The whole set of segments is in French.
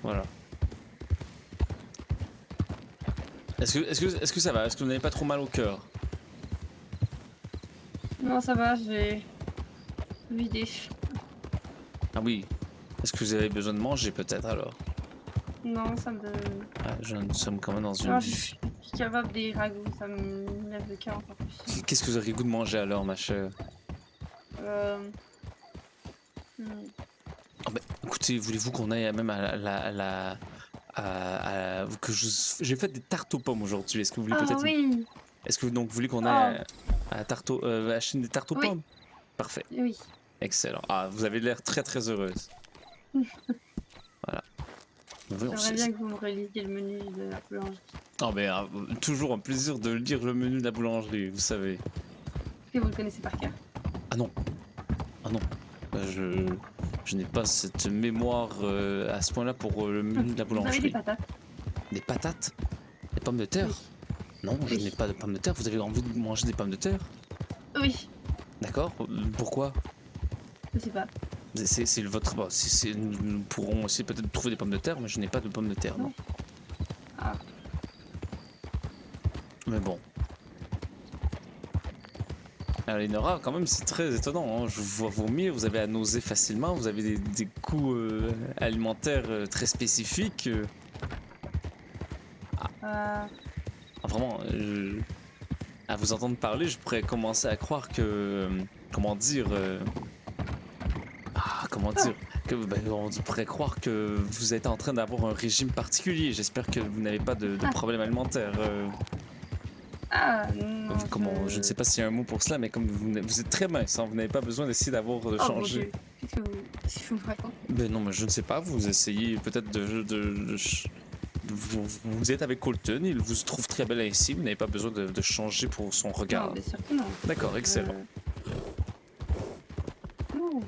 Voilà. Est-ce que ça va? Est-ce que vous n'avez pas trop mal au cœur? Non, ça va, j'ai vidé. Ah oui. Est-ce que vous avez besoin de manger peut-être alors? Non, ça me... Ah, nous sommes quand même dans une... Non, je suis capable des ragoûts, ça me lève le cœur encore plus. Qu'est-ce que vous auriez goût de manger alors, ma chère? Euh... hmm. Ah bah, écoutez, voulez-vous qu'on aille même que j'ai fait des tartes aux pommes aujourd'hui. Est-ce que vous voulez Ah peut-être oui! Est-ce que vous voulez qu'on aille Oh, acheter des tartes aux oui, pommes? Parfait. oui. Excellent. Ah, vous avez l'air très très heureuse. Voilà. Voyons, J'aimerais bien que vous me relisiez le menu de la boulangerie. oh, mais toujours un plaisir de lire le menu de la boulangerie, vous savez. Est-ce que vous le connaissez par cœur? Ah non, ah non. Je n'ai pas cette mémoire à ce point-là pour le menu de la Vous avez des boulangerie. patates? Des patates? Des pommes de terre? Oui. Non, je Oui. n'ai pas de pommes de terre. Vous avez envie de manger des pommes de terre? Oui, D'accord. Pourquoi? je sais pas. C'est votre... Bon, nous pourrons aussi peut-être trouver des pommes de terre, mais je n'ai pas de pommes de terre, non. Ah, Mais bon. Alors, Lenora, quand même, c'est très étonnant. Hein. Je vous vois vomir, vous avez à nauser facilement, vous avez des goûts alimentaires très spécifiques. euh... Vraiment, à vous entendre parler, je pourrais commencer à croire que... comment dire... comment dire que, on pourrait croire que vous êtes en train d'avoir un régime particulier. J'espère que vous n'avez pas de problème alimentaire. Ah, non, Comment, je ne sais pas s'il y a un mot pour cela, mais comme vous êtes très mince, hein, vous n'avez pas besoin d'essayer d'avoir de Oh mon changer. Dieu, qu'est-ce que vous me racontez? Ben non, mais je ne sais pas. Vous essayez peut-être vous êtes avec Colton, il vous trouve très belle ainsi. Vous n'avez pas besoin de changer pour son Non, regard. bien sûr que non. D'accord, excellent. Non,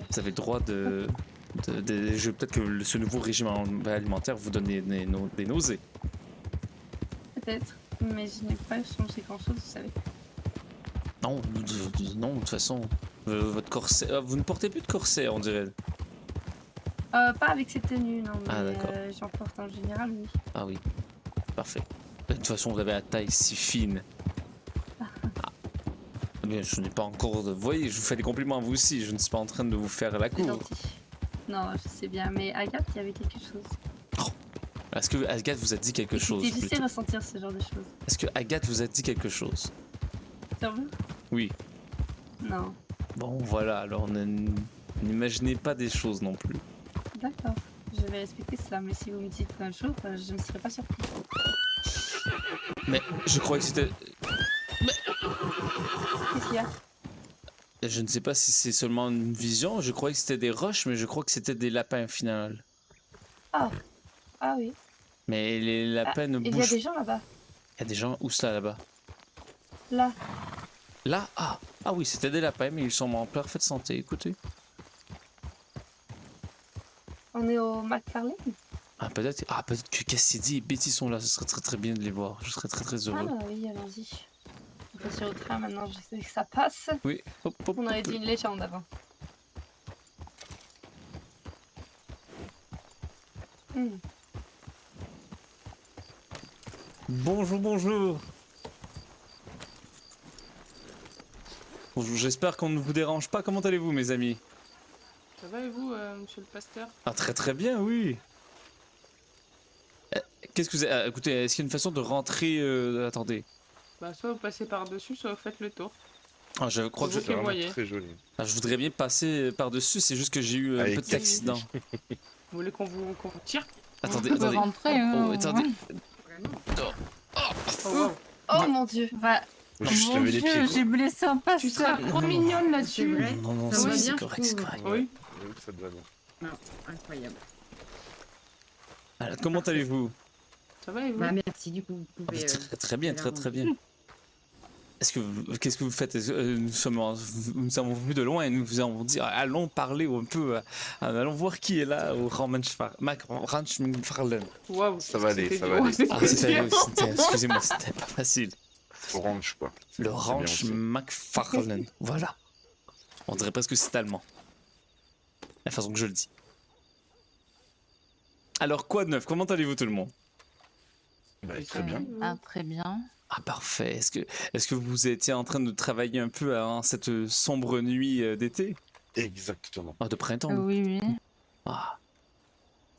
Vous avez le droit peut-être que ce nouveau régime alimentaire vous donne des nausées. peut-être, mais je n'ai pas changé grand-chose, vous savez. Non, non, de toute façon, votre corset. Vous ne portez plus de corset, on dirait. Pas avec cette tenue, non, Ah, mais d'accord. j'en porte en général, oui. Ah oui, parfait. De toute façon, vous avez la taille si fine. Ah. Mais je n'ai pas encore de... Vous voyez, je vous fais des compliments à vous aussi. Je ne suis pas en train de vous faire la C'est cour. gentil. Non, je sais bien, mais Agathe, il y avait quelque chose. Est-ce que Agathe vous a dit quelque chose Écoutez, je sais plutôt? ressentir ce genre de choses. Est-ce que Agathe vous a dit quelque chose? Sur vous? Oui. Non. Bon, voilà, alors n'imaginez pas des choses non plus. D'accord. Je vais respecter cela, mais si vous me dites un jour, je ne serai pas surpris. Mais je croyais que c'était... Qu'est-ce qu'il y a? Je ne sais pas si c'est seulement une vision. Je croyais que c'était des roches, mais je crois que c'était des lapins au final. Ah, ah oui. Mais les lapins ne Il y a bougent... des gens là-bas. Il y a des gens... Où cela, là-bas? Là. Là? Ah! Ah oui, c'était des lapins, mais ils sont en parfaite santé, écoutez. On est au McFarlane? Peut-être que Cassidy et Betty sont là. Ce serait très très bien de les voir. Je serais très très heureux. Ah oui, allons-y. On peut sur le train maintenant, je sais que ça passe. Oui. Hop, hop, On aurait hop. dit une légende avant. Bonjour, bonjour. Bonjour, j'espère qu'on ne vous dérange pas. Comment allez-vous, mes amis? Ça va et vous, monsieur le pasteur? Ah, très très bien, oui. Qu'est-ce que vous avez... écoutez, est-ce qu'il y a une façon de rentrer... Attendez. Bah, soit vous passez par-dessus, soit vous faites le tour. Ah, je crois que Vous je... qui voyez. Très joli. Ah, je voudrais bien passer par-dessus, c'est juste que j'ai eu un Allez, petit accident. Vous voulez qu'on vous tire? Attendez, On peut attendez. rentrer, Oh, hein, attendez. Oh, wow. Oh mon Dieu. Bah, Moi, je mon levais les Dieu, pieds. j'ai blessé un Tu seras pasteur. trop mignonne là-dessus. vrai. Non, non, Ça va c'est bien, correct, je c'est trouve. correct. Oui. J'avoue que ça te va bien. Non, incroyable. Alors, comment allez-vous? Ça va et vous? Bah merci, du coup, vous pouvez... Très très bien, très très bien. Qu'est-ce que vous faites? Nous sommes venus de loin et nous vous avons dit allons parler un peu, allons voir qui est là au Ranch McFarlane. Waouh. Ça va aller, c'était ça dur, va aller. c'était Excusez-moi, c'était pas facile. Orange, quoi. Le bien Ranch aussi. McFarlane, voilà. On dirait presque que c'est allemand. La façon que je le dis. Alors, quoi de neuf? Comment allez-vous tout le monde? Bah, très bien. Ah, très bien. Ah, parfait. Est-ce que vous étiez en train de travailler un peu à cette sombre nuit d'été? Exactement. Ah, de printemps? Oui, oui. Ah,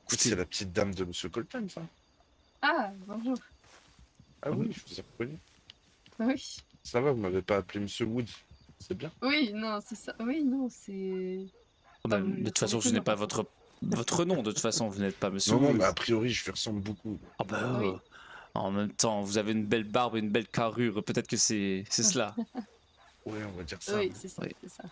C'est écoutez, la petite dame de Monsieur Colton, ça. Ah, bonjour. Ah oui, je vous ai reconnu. Oui. Ça va, vous m'avez pas appelé Monsieur Wood. C'est bien. Oui, non, c'est ça. Oui, non, c'est... bah, vous de le toute façon, trouvez je n'ai toujours, pas en fait. votre nom. De toute façon, vous n'êtes pas Monsieur Non, non, Wood. mais a priori, je lui ressemble beaucoup. Ah bah, Oui. en même temps, vous avez une belle barbe et une belle carrure. Peut-être que c'est cela. Ouais, on va dire ça. Oui, c'est ça, Oui. c'est ça.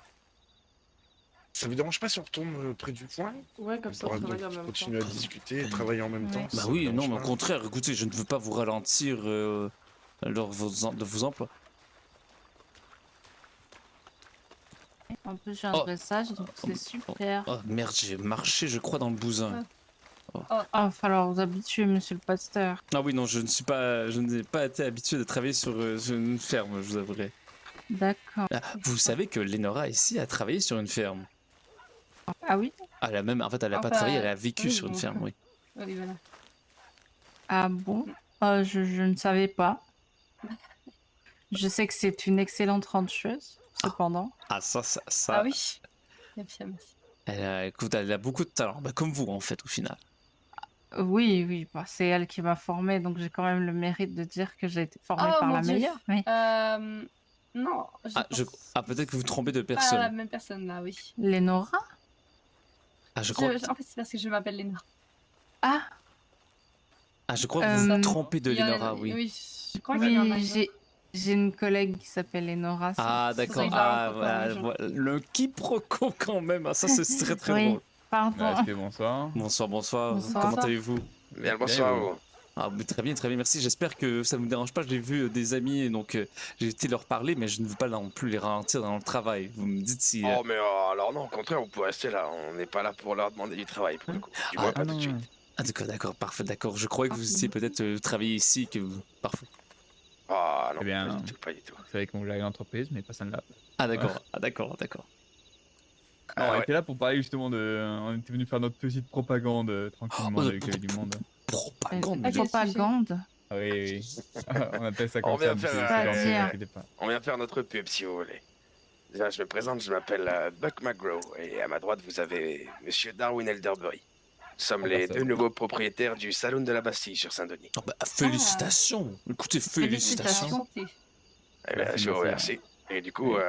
Ça vous dérange pas si on retourne près du foin? Ouais, comme On ça, on pourra travaille en donc même temps. continuer à discuter et travailler en même Ouais. temps. Bah ça vous oui, non, dérange mais au pas contraire, écoutez, je ne veux pas vous ralentir lors de vos emplois. En plus, j'ai un Oh. dressage, donc c'est super. Oh merde, j'ai marché, je crois, dans le bousin. Ah, falloir vous habituer, monsieur le pasteur. Ah oui, non, je n'ai pas été habitué de travailler sur une ferme, je vous avouerai. D'accord. Ah, vous savez que Lenora ici a travaillé sur une ferme. Ah oui? Elle a même, en fait, elle a pas Enfin, travaillé, elle a vécu oui, sur une bon. ferme, oui. Oui, voilà. Ah bon? Je ne savais pas. Je sais que c'est une excellente rancheuse, cependant. Ah ça, Ah oui. Bien, merci. écoute, elle a beaucoup de talent, bah, comme vous en fait, au final. Oui, oui, bah, c'est elle qui m'a formée, donc j'ai quand même le mérite de dire que j'ai été formée Oh, par mon la Dieu. meilleure. Oui. Non, Peut-être que vous trompez de pas la personne. même personne là, oui. Lénora? Ah, je crois, En fait, c'est parce que je m'appelle Léna. Ah, je crois que vous vous euh, trompez de Il y en a- Lenora, oui. Oui, je crois qu'il y en a oui, une. j'ai une collègue qui s'appelle Lénora. Ah, c'est pour ça d'accord. que je la Ah, rencontre voilà, un jour. voilà. Le quiproquo quand même. Ah, ça, c'est très très Oui, drôle. pardon. Respect, bonsoir. Bonsoir, bonsoir. Bonsoir. Comment allez-vous? Bien, le bonsoir. bonsoir, vous. Ah, mais très bien, merci. J'espère que ça ne vous dérange pas. J'ai vu des amis et donc j'ai été leur parler, mais je ne veux pas non plus les ralentir dans le travail. Vous me dites si. Oh, mais alors non, au contraire, vous pouvez rester là. On n'est pas là pour leur demander du travail, pour le coup. Du moins, Ah, pas tout de suite. Ah, d'accord, parfait, d'accord. Je croyais que vous étiez peut-être travaillé ici, que vous. Parfait. Ah non, Eh bien, pas du tout, pas du tout. Vous savez qu'on gère l'entreprise, mais pas celle-là. Ah, d'accord, d'accord. On ouais. était là pour parler justement de. On était venu faire notre petite propagande tranquillement, Oh, on a vu qu'il y avait du monde. Propagande. Ah, Propagande. Ah oui, oui. On appelle ça On comme ça, vient monsieur, faire, c'est gentil, C'est-à-dire ne inquiétez pas. On vient faire notre pub, si vous voulez. Déjà, je me présente, je m'appelle Buck McGraw. Et à ma droite, vous avez Monsieur Darwin Elderbury. Nous sommes Oh, les bah, ça deux va. nouveaux propriétaires du Saloon de la Bastille sur Saint-Denis. Oh, bah, félicitations. Écoutez, félicitations. Félicitations. Eh bien, Merci, je vous merci. remercie. Et du coup, Oui.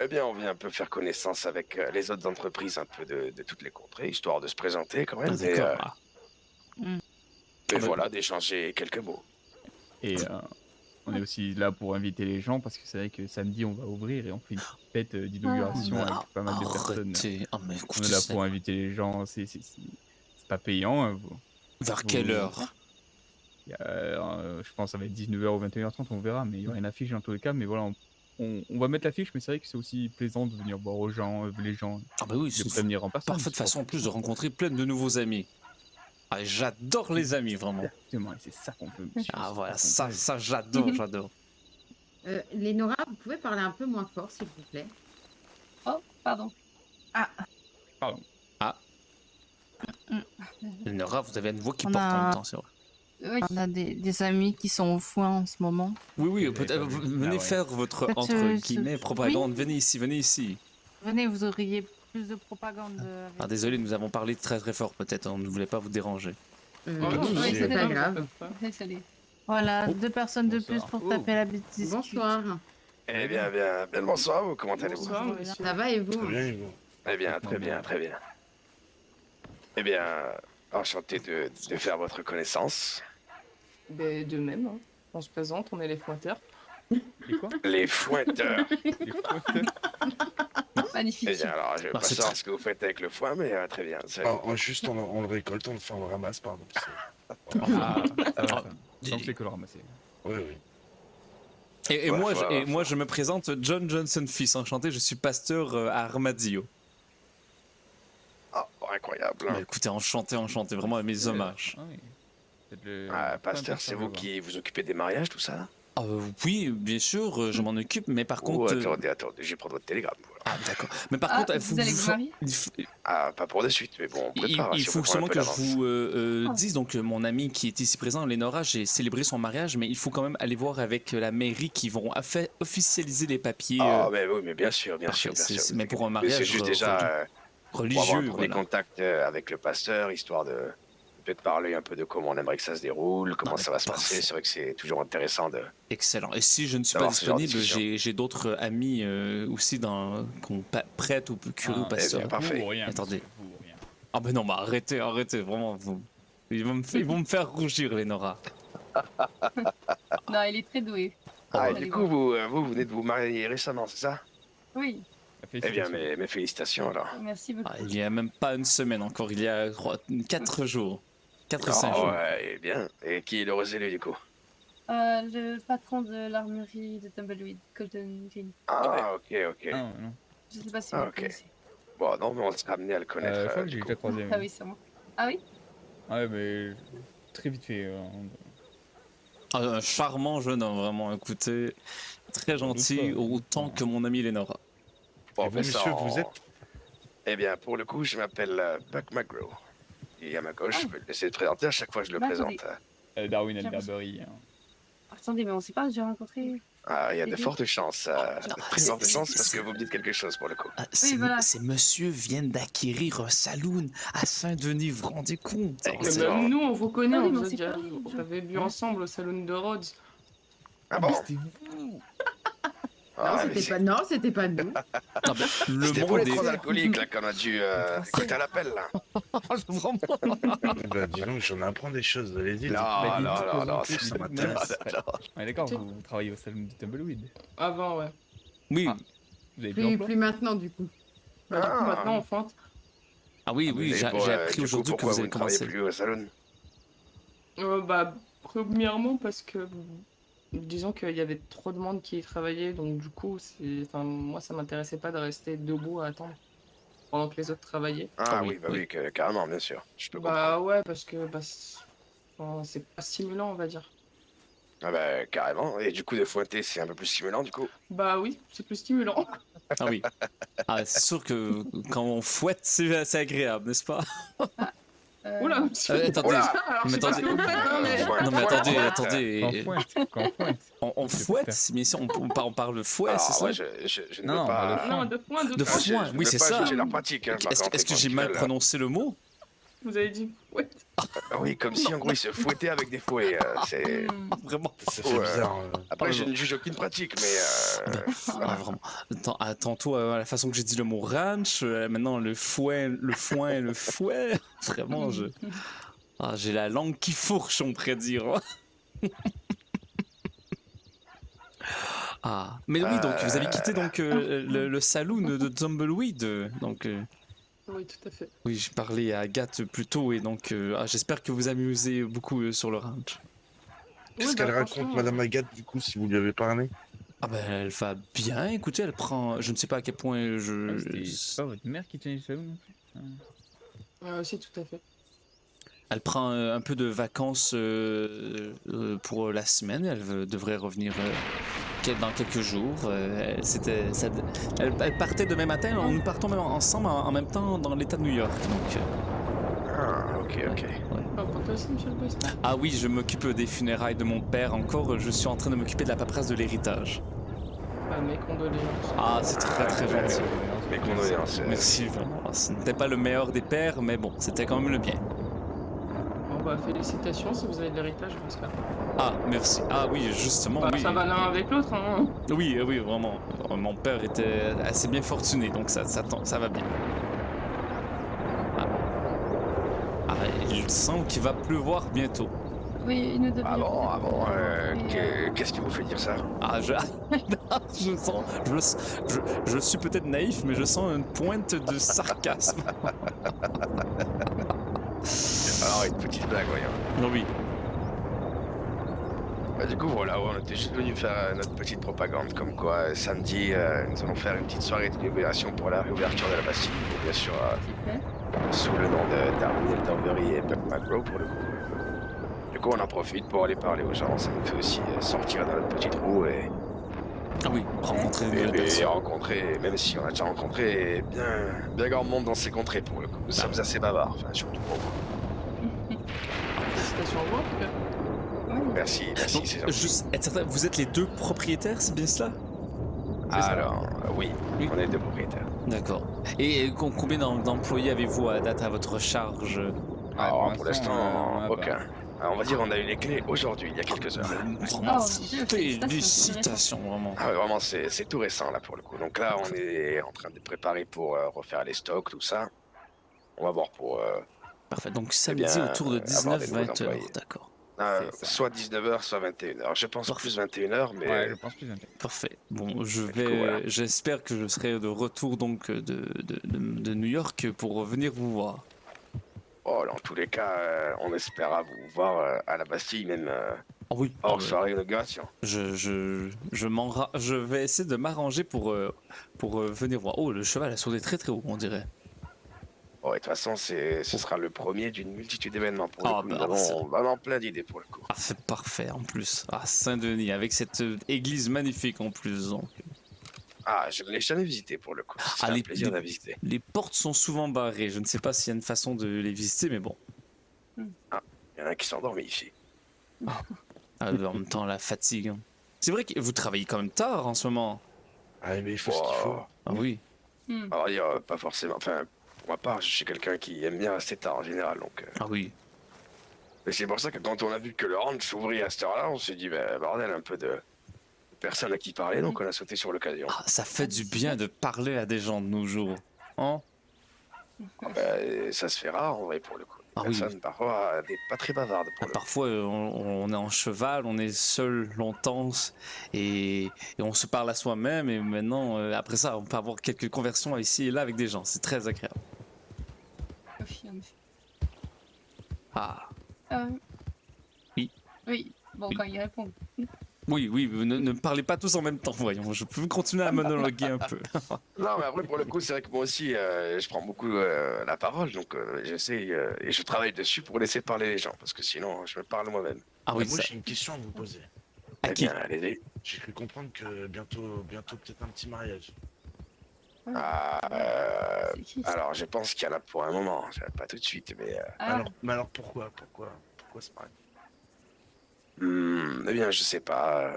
eh bien, on vient un peu faire connaissance avec les autres entreprises un peu de toutes les contrées, histoire de se présenter quand Ah, même. d'accord. Ah. Et voilà, d'échanger quelques mots. Et on est aussi là pour inviter les gens parce que c'est vrai que samedi on va ouvrir et on fait une fête d'inauguration Mais avec pas mal de personnes. arrêtez. Ah, mais On écoutez, est là pour inviter les gens, c'est pas payant. Hein, vers quelle heure? je pense que ça va être 19h ou 21h30, on verra, mais il y aura une affiche dans tous les cas. Mais voilà, on va mettre l'affiche, mais c'est vrai que c'est aussi plaisant de venir voir aux gens, les gens, Ah, bah oui, de c'est prévenir en personne. parfaite façon en plus de rencontrer plein de nouveaux amis. Ah, j'adore les amis, vraiment. Exactement, et c'est ça qu'on veut, monsieur. Ah, c'est voilà, ça qu'on ça veut. j'adore. Lénora, vous pouvez parler un peu moins fort, s'il vous plaît? Oh, pardon. Pardon. Nora, vous avez une voix qui On porte en a- même temps, c'est vrai. Oui. On a des amis qui sont au foin en ce moment. Oui, Vous peut-être avez pas vu. venez Ah ouais. faire votre Faites, entre ce- guillemets propagande. Venez ici. Venez, vous auriez plus de propagande. Ah, désolé, nous avons parlé très très fort, peut-être. On ne voulait pas vous déranger. Oh, Oui, non, c'est c'est pas pas grave. Désolée. Voilà, Oh, 2 personnes de bonsoir. plus pour Oh. taper la bêtise. Bonsoir. Eh bien, bien le bonsoir, vous, comment allez-vous? Bonsoir, monsieur. Ça va et vous? Très bien, et vous? Eh bien, très bien. Eh bien, enchanté de faire votre connaissance. Ben, de même, hein. On se présente, on est les fointeurs. Et quoi? Les fointeurs. Les fautes. Magnifique. Eh bien, alors, je vais Bah, pas c'est savoir très- ce que vous faites avec le foin, mais très bien. Juste, on le récolte, on le ramasse, pardon. Ah, ça va, ça. dis- Donc c'est que le ramasser. Oui. Et Ouais, moi, ouais, moi, je me présente John Johnson, fils enchanté. Je suis pasteur à Armadillo. Ah, incroyable. Bah, Hein. écoutez, enchanté, vraiment à mes hommages. Ah oui. Peut-être le- Pasteur, c'est vous je vois. qui vous occupez des mariages, tout ça? Ah Oui, bien sûr, je m'en occupe, mais par Oh, contre... attendez, je vais prendre votre télégramme. Voilà. Ah, d'accord. Mais par Ah, contre, vous allez vous marier Ah, pas pour de suite, mais bon, on prépare. il si on faut peut prendre un seulement peu que je d'avance. vous Ah. dise, donc mon ami qui est ici présent, Lénora, j'ai célébré son mariage, mais il faut quand même aller voir avec la mairie qui vont officialiser les papiers Ah, mais oui, mais bien sûr, bien parfait, sûr, bien c'est- sûr. c'est- mais pour un Mais mariage c'est juste déjà pour avoir un religieux, premier voilà. contact avec le pasteur, histoire de peut-être parler un peu de comment on aimerait que ça se déroule, comment mais ça va se parfait. passer. C'est vrai que c'est toujours intéressant de. Excellent. Et si je ne suis pas D'avoir ce genre de disponible, discussion. j'ai d'autres amis aussi qu'on prête ou curé ou Ah, pasteur. bien, parfait. vous ou rien, Attendez. monsieur, vous ou rien. Ah ben non, mais arrêtez, vraiment. Ils vont me faire rougir, Lénora. Non, il est très doué. Ah, et allez du coup, vous venez de vous marier récemment, c'est ça? Oui, Eh bien, Félicitations. mes félicitations alors. merci beaucoup. Ah, il y a même pas une semaine encore, il y a 4 jours. 4 ou 5 Ah jours. ouais, bien. Et qui est l'heureux élu du coup? Le patron de l'armurerie de Tumbleweed, Golden Green. Ah, ok. Ah, non. Je sais pas si Ah, vous le ok. connaissez. Bon, non, mais on sera amené à le connaître. Je crois que du j'ai coup. déjà croisé. Ah oui, c'est moi. Ah oui Ouais, mais très vite fait. Ah, un charmant jeune homme, vraiment, écoutez. Très gentil, pas. autant que mon ami Lénora. Bon, Et vous, mais ça, monsieur, vous êtes Eh bien, pour le coup, je m'appelle Buck McGraw. Et à ma gauche, Ah. je peux le laisser le présenter à chaque fois que je le Bah, présente. Darwin J'ai Elderberry. Attendez, mais on sait pas, j'ai rencontré. Ah, il y a de Mhm. fortes chances. non, de très c'est- fortes chances c'est- parce que vous me dites quelque chose pour le coup. Ah, voilà. Ces messieurs viennent d'acquérir un saloon à Saint-Denis, vous vous rendez compte? Eh, Mais Excellent. même nous, on vous connaît, Ah oui, on mais vous on a s'est déjà parlé, on je- t'avait vu ensemble au salon de Rhodes. Ah bon? C'était vous. Ah, Non, mais c'était pas nous. Non, mais le C'était pour monde les est... trois alcooliques là qu'on a dû Français. écouter à l'appel là. Vraiment. Bah, dis donc, j'en apprends des choses, allez-y. Non, Bah, non, dites-nous non, comment non, on fait, ça dites-nous. m'intéresse. Ouais, d'accord, vous travaillez au salon du Tumbleweed. Avant, ouais. Oui, Ah. Vous avez plus Plus, d'emploi plus maintenant, du coup. Bah, du coup, Ah. maintenant, on feinte. oui, Et j'ai pour, appris du coup, aujourd'hui que pourquoi vous allez ne travaillez commencer. plus au salon? Bah, premièrement, parce que disons qu'il y avait trop de monde qui y travaillait, donc du coup, enfin, moi, ça m'intéressait pas de rester debout à attendre pendant que les autres travaillaient. Ah Ah oui, oui, bah oui. oui, carrément, bien sûr. Je peux comprendre. Bah ouais, parce que enfin, c'est pas stimulant, on va dire. Ah bah carrément. Et du coup, de fouetter, c'est un peu plus stimulant du coup. Bah oui, c'est plus stimulant. Ah oui. Ah, c'est sûr que quand on fouette, c'est agréable, n'est-ce pas? Oula, attendez. Oula, alors, je sais Mais pas ce que vous faites, hein, mais... Ouais, Non mais ouais, attendez, ouais. attendez. Quand on pointe. On C'est fouette, pour mais si on parle de fouet, Alors, c'est ça? moi, je ne Non, veux non, pas. le Non, de point, De Ah, foin, je ne oui, veux c'est pas ça. juger leur pratique. Hein, par contre, Est-ce que j'ai quand mal ils veulent. prononcé le mot? Vous avez dit ouais. Ah oui, comme si en gros ils se fouettaient avec des fouets. C'est. Vraiment. Ça fait Ouais. bizarre. Après, je ne juge aucune pratique, mais. Ah, vraiment. Tantôt, la façon que j'ai dit le mot ranch, maintenant le foin, le fouet. Vraiment, j'ai la langue qui fourche, on pourrait dire. Ah, mais oui, donc vous avez quitté donc le saloon de Tumbleweed, donc. Oui, tout à fait. Oui, j'ai parlé à Agathe plus tôt et donc j'espère que vous amusez beaucoup sur le ranch. Qu'est-ce Oui, qu'elle bah, raconte, franchement, Madame Agathe, du coup, si vous lui avez parlé? Ah ben elle va bien, écoutez, elle prend, je ne sais pas à quel point C'est pas votre mère qui tenait le salon non plus? Si, tout à fait. elle prend un peu de vacances pour la semaine, devrait revenir dans quelques jours. Elle partait demain matin, nous partons même ensemble en même temps dans l'état de New York. Donc, Ah, ok. Ah, pour toi aussi, monsieur le boss. ah oui, je m'occupe des funérailles de mon père encore, je suis en train de m'occuper de la paperasse de l'héritage. Bah, mes condoléances. Ah, c'est très gentil. Mes condoléances. Merci vraiment. Ce n'était pas le meilleur des pères, mais bon, c'était quand même le bien. Bon, bah, félicitations si vous avez de l'héritage, parce que Ah, merci. Ah oui, justement, bah, oui. ça va l'un avec l'autre, hein. Oui, vraiment. Mon père était assez bien fortuné, donc ça va bien. Ah, il semble qu'il va pleuvoir bientôt. Oui, il nous devait. Ah bon, qu'est-ce qui vous fait dire ça? Ah, je suis peut-être naïf, mais je sens une pointe de sarcasme. Alors, une petite blague, voyons. Oui. Bah, du coup, voilà, on était juste venu faire notre petite propagande, comme quoi samedi, nous allons faire une petite soirée d'inauguration pour la réouverture de la Bastille, bien sûr, Super. sous le nom de Darwin Elderberry et Buck McGraw pour le coup. Du coup, on en profite pour aller parler aux gens. Ça nous fait aussi sortir de notre petite roue et Ah oui, rencontrer de nouvelles et personnes. rencontrer, même si on a déjà rencontré bien grand monde dans ces contrées pour le coup. Nous sommes assez bavards, enfin surtout pour moi. Félicitations à vous, en tout cas. Ouais. Merci, Donc, c'est gentil. juste être certain, vous êtes les deux propriétaires, c'est bien cela? c'est ça. Alors, oui, Oui. on est deux propriétaires. D'accord. Et combien d'employés avez-vous à date à votre charge? Alors, pour on l'instant, en a pas. aucun. Alors, on va dire on a eu les clés aujourd'hui, il y a quelques heures. Vraiment, Oh, mon Dieu, félicitations, vraiment. Ah ouais, vraiment, c'est tout récent là pour le coup. Donc là, on est en train de préparer pour refaire les stocks, tout ça. On va voir pour Parfait. Donc samedi bien, autour de avoir des nouveaux 19-20 heures, employés. d'accord. C'est ça. soit 19h, soit 21h. Je pense Parfait. plus 21h, mais Ouais, je pense plus intéressant. Parfait. Bon, je Du coup, voilà. j'espère que je serai de retour donc de New York pour venir vous voir. oh, dans tous les cas, on espérera vous voir à la Bastille, même Ah oui. hors soirée inauguration. Je vais essayer de m'arranger pour venir voir. Oh, le cheval a sauté très très haut, on dirait. Oh, et de toute façon, ce sera le premier d'une multitude d'événements pour le Ah, coup. bah, Nous avons vraiment plein d'idées pour le coup. Ah, c'est parfait en plus. Ah, Saint-Denis, avec cette église magnifique en plus. Donc. Ah, je ne l'ai jamais visité pour le coup. C'est un plaisir de la visiter. Les portes sont souvent barrées. Je ne sais pas s'il y a une façon de les visiter, mais bon. Il y en a qui s'endorment ici. En même temps, la fatigue. Hein. C'est vrai que vous travaillez quand même tard en ce moment. Ah, mais il faut ce qu'il faut. Ah oui. Alors, il y a pas forcément. Enfin, pour ma part, je suis quelqu'un qui aime bien rester tard en général. Donc, Ah oui. et c'est pour ça que quand on a vu que le ranch s'ouvrit à cette heure-là, on s'est dit, bah, bordel, un peu de personne à qui parler, donc on a sauté sur l'occasion. Ah, ça fait du bien de parler à des gens de nos jours. Hein? Bah, ça se fait rare en vrai pour le coup. Ah oui. Personne parfois n'est pas très bavarde pour le coup. Parfois, on est en cheval, on est seul longtemps et on se parle à soi-même. Et maintenant, après ça, on peut avoir quelques conversions ici et là avec des gens. C'est très agréable. Ah, Oui. Oui, bon, Oui. quand il répond. oui, oui, ne parlez pas tous en même temps, voyons. Je peux continuer à monologuer un peu. Non, mais après, pour le coup, c'est vrai que moi aussi, je prends beaucoup la parole, donc j'essaie et je travaille dessus pour laisser parler les gens, parce que sinon, je me parle moi-même. Ah oui, Moi, ça. j'ai une question à vous poser. À Eh qui? bien, allez-y. J'ai cru comprendre que bientôt peut-être un petit mariage. C'est qui Alors, je pense qu'il y en a pour un moment, pas tout de suite, mais... Ah, Mais alors pourquoi ce mariage? eh bien, je sais pas.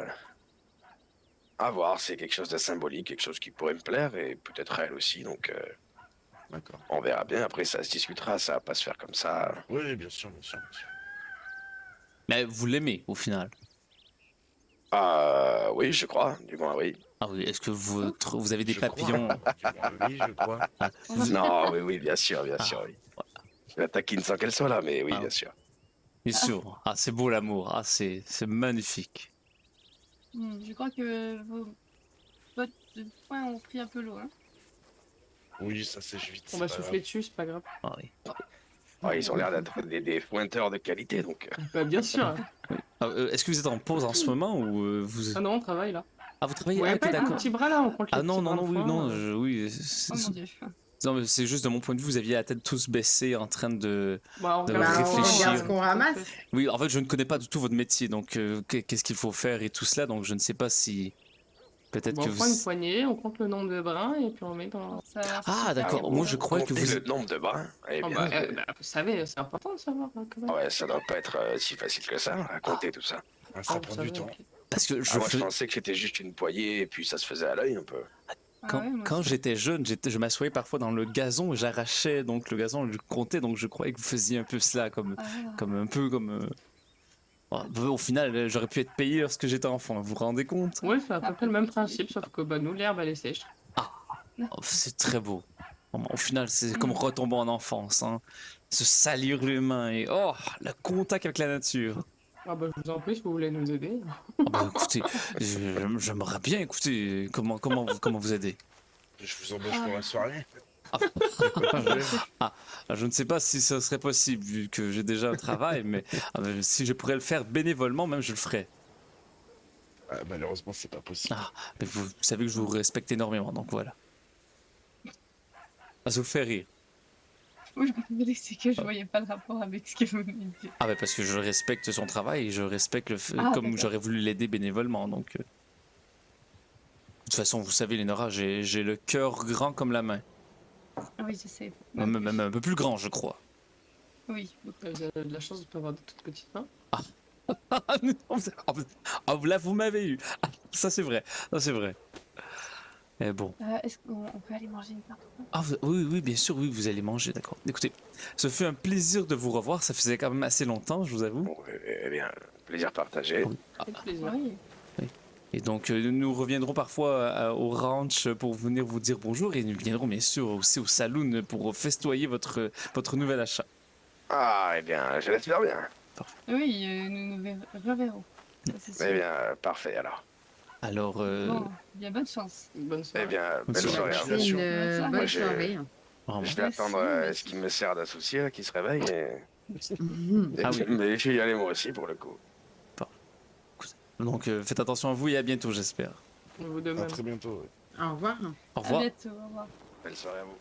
À voir, c'est quelque chose de symbolique, quelque chose qui pourrait me plaire, et peut-être elle aussi, donc D'accord. on verra bien. Après, ça se discutera, ça va pas se faire comme ça. Oui, bien sûr, bien sûr, bien sûr. Mais vous l'aimez au final. Ah, oui, je crois, du moins, oui. Ah oui, est-ce que vous avez des Je crois. papillons? Oui, je crois. Non, oui, oui, bien sûr, oui. Je la taquine sans qu'elle soit là, mais oui, Ah. bien sûr. Bien sûr. Ah, c'est beau l'amour. Ah, c'est magnifique. je crois que vos bottes de poing ont pris un peu l'eau. Hein. Oui, ça sèche vite. On va c'est pas souffler dessus, c'est pas grave. Ah oui. Ouais, ils ont l'air d'être des pointeurs de qualité, donc... Bah, bien sûr. Ah, est-ce que vous êtes en pause en ce moment ou vous... Ah non, on travaille là. Ah, vous travaillez? Vous Ah, voyez ok, pas avec mon d'accord. petit bras là, on compte les Ah non, petits non, bras non, de oui, foin, non, oui. Oh mon dieu. Non, mais c'est juste de mon point de vue, vous aviez la tête tous baissée en train de... Bah, on de regarde- réfléchir. On regarde ce qu'on ramasse. Oui, en fait, je ne connais pas du tout votre métier, donc qu'est-ce qu'il faut faire et tout cela, donc je ne sais pas si... Peut-être Bon, que on vous... prend une poignée, on compte le nombre de brins et puis on met dans. Ça a l'air Ah, super d'accord. beau. Moi, je croyais que Comptez vous... le nombre de brins. Eh Oh, bien, bah, vous savez, c'est important de savoir hein, quand même. ouais, ça doit pas être si facile que ça, à compter tout ça. Ah, ça Ah, prend vous du savez, temps. ok. Parce que Ah, moi, je pensais que c'était juste une poignée et puis ça se faisait à l'œil un peu. Ah ouais, moi Quand aussi. j'étais jeune, je m'assoyais parfois dans le gazon et j'arrachais donc le gazon, je le comptais, donc je croyais que vous faisiez un peu cela, comme Ah. un peu comme... Au final, j'aurais pu être payé lorsque j'étais enfant, vous vous rendez compte? Ouais, c'est à peu près le même principe, sauf que bah, nous, l'herbe, elle est sèche. Oh, c'est très beau. Au final, c'est comme retomber en enfance, hein. Se salir les mains et oh, le contact avec la nature. Ah bah, je vous en prie, si vous voulez nous aider. Ah bah, écoutez, j'aimerais bien écouter comment vous aider. Je vous embauche pour la soirée. Je ne sais pas si ce serait possible vu que j'ai déjà un travail, mais si je pourrais le faire bénévolement, même je le ferais. Ah, malheureusement, c'est pas possible. Ah, mais vous savez que je vous respecte énormément, donc voilà. Ah, ça vous fait rire. Oui, c'est que je voyais pas le rapport avec ce que vous venez de dire. Ah bah parce que je respecte son travail et je respecte Ah, comme d'accord. j'aurais voulu l'aider bénévolement. Donc, de toute façon, vous savez, Lénora, j'ai le cœur grand comme la main. Ah oui, je sais. Même un peu plus grand, je crois. Oui, beaucoup. Vous avez de la chance de ne pas avoir de toutes petites mains. Ah, là, vous m'avez eu. Ah, ça, c'est vrai. Ça, c'est vrai. Eh bon. Est-ce qu'on peut aller manger une tarte? Ah, oui, bien sûr, oui, vous allez manger, d'accord. Écoutez, ce fut un plaisir de vous revoir. Ça faisait quand même assez longtemps, je vous avoue. Bon, eh bien, plaisir partagé. Avec plaisir. Oui. Et donc, nous reviendrons parfois au ranch pour venir vous dire bonjour et nous viendrons bien sûr aussi au saloon pour festoyer votre nouvel achat. Ah, eh bien, je l'espère bien. Oui, nous nous reverrons. Ça, c'est sûr. Eh bien, parfait alors. Alors, Bon, bien bonne chance. Bonne Eh soirée. bien, Bonne belle soirée. soirée à C'est vous. une Moi, bonne j'ai- soirée. oh, Je vais Merci, attendre merci. ce qui me sert d'associé, là, qui se réveille. Ah oui. Mais je vais y aller moi aussi, pour le coup. donc faites attention à vous et à bientôt, j'espère. Vous de À même. très bientôt. Ouais. Au revoir. Au À revoir. bientôt, au revoir. Belle soirée à vous.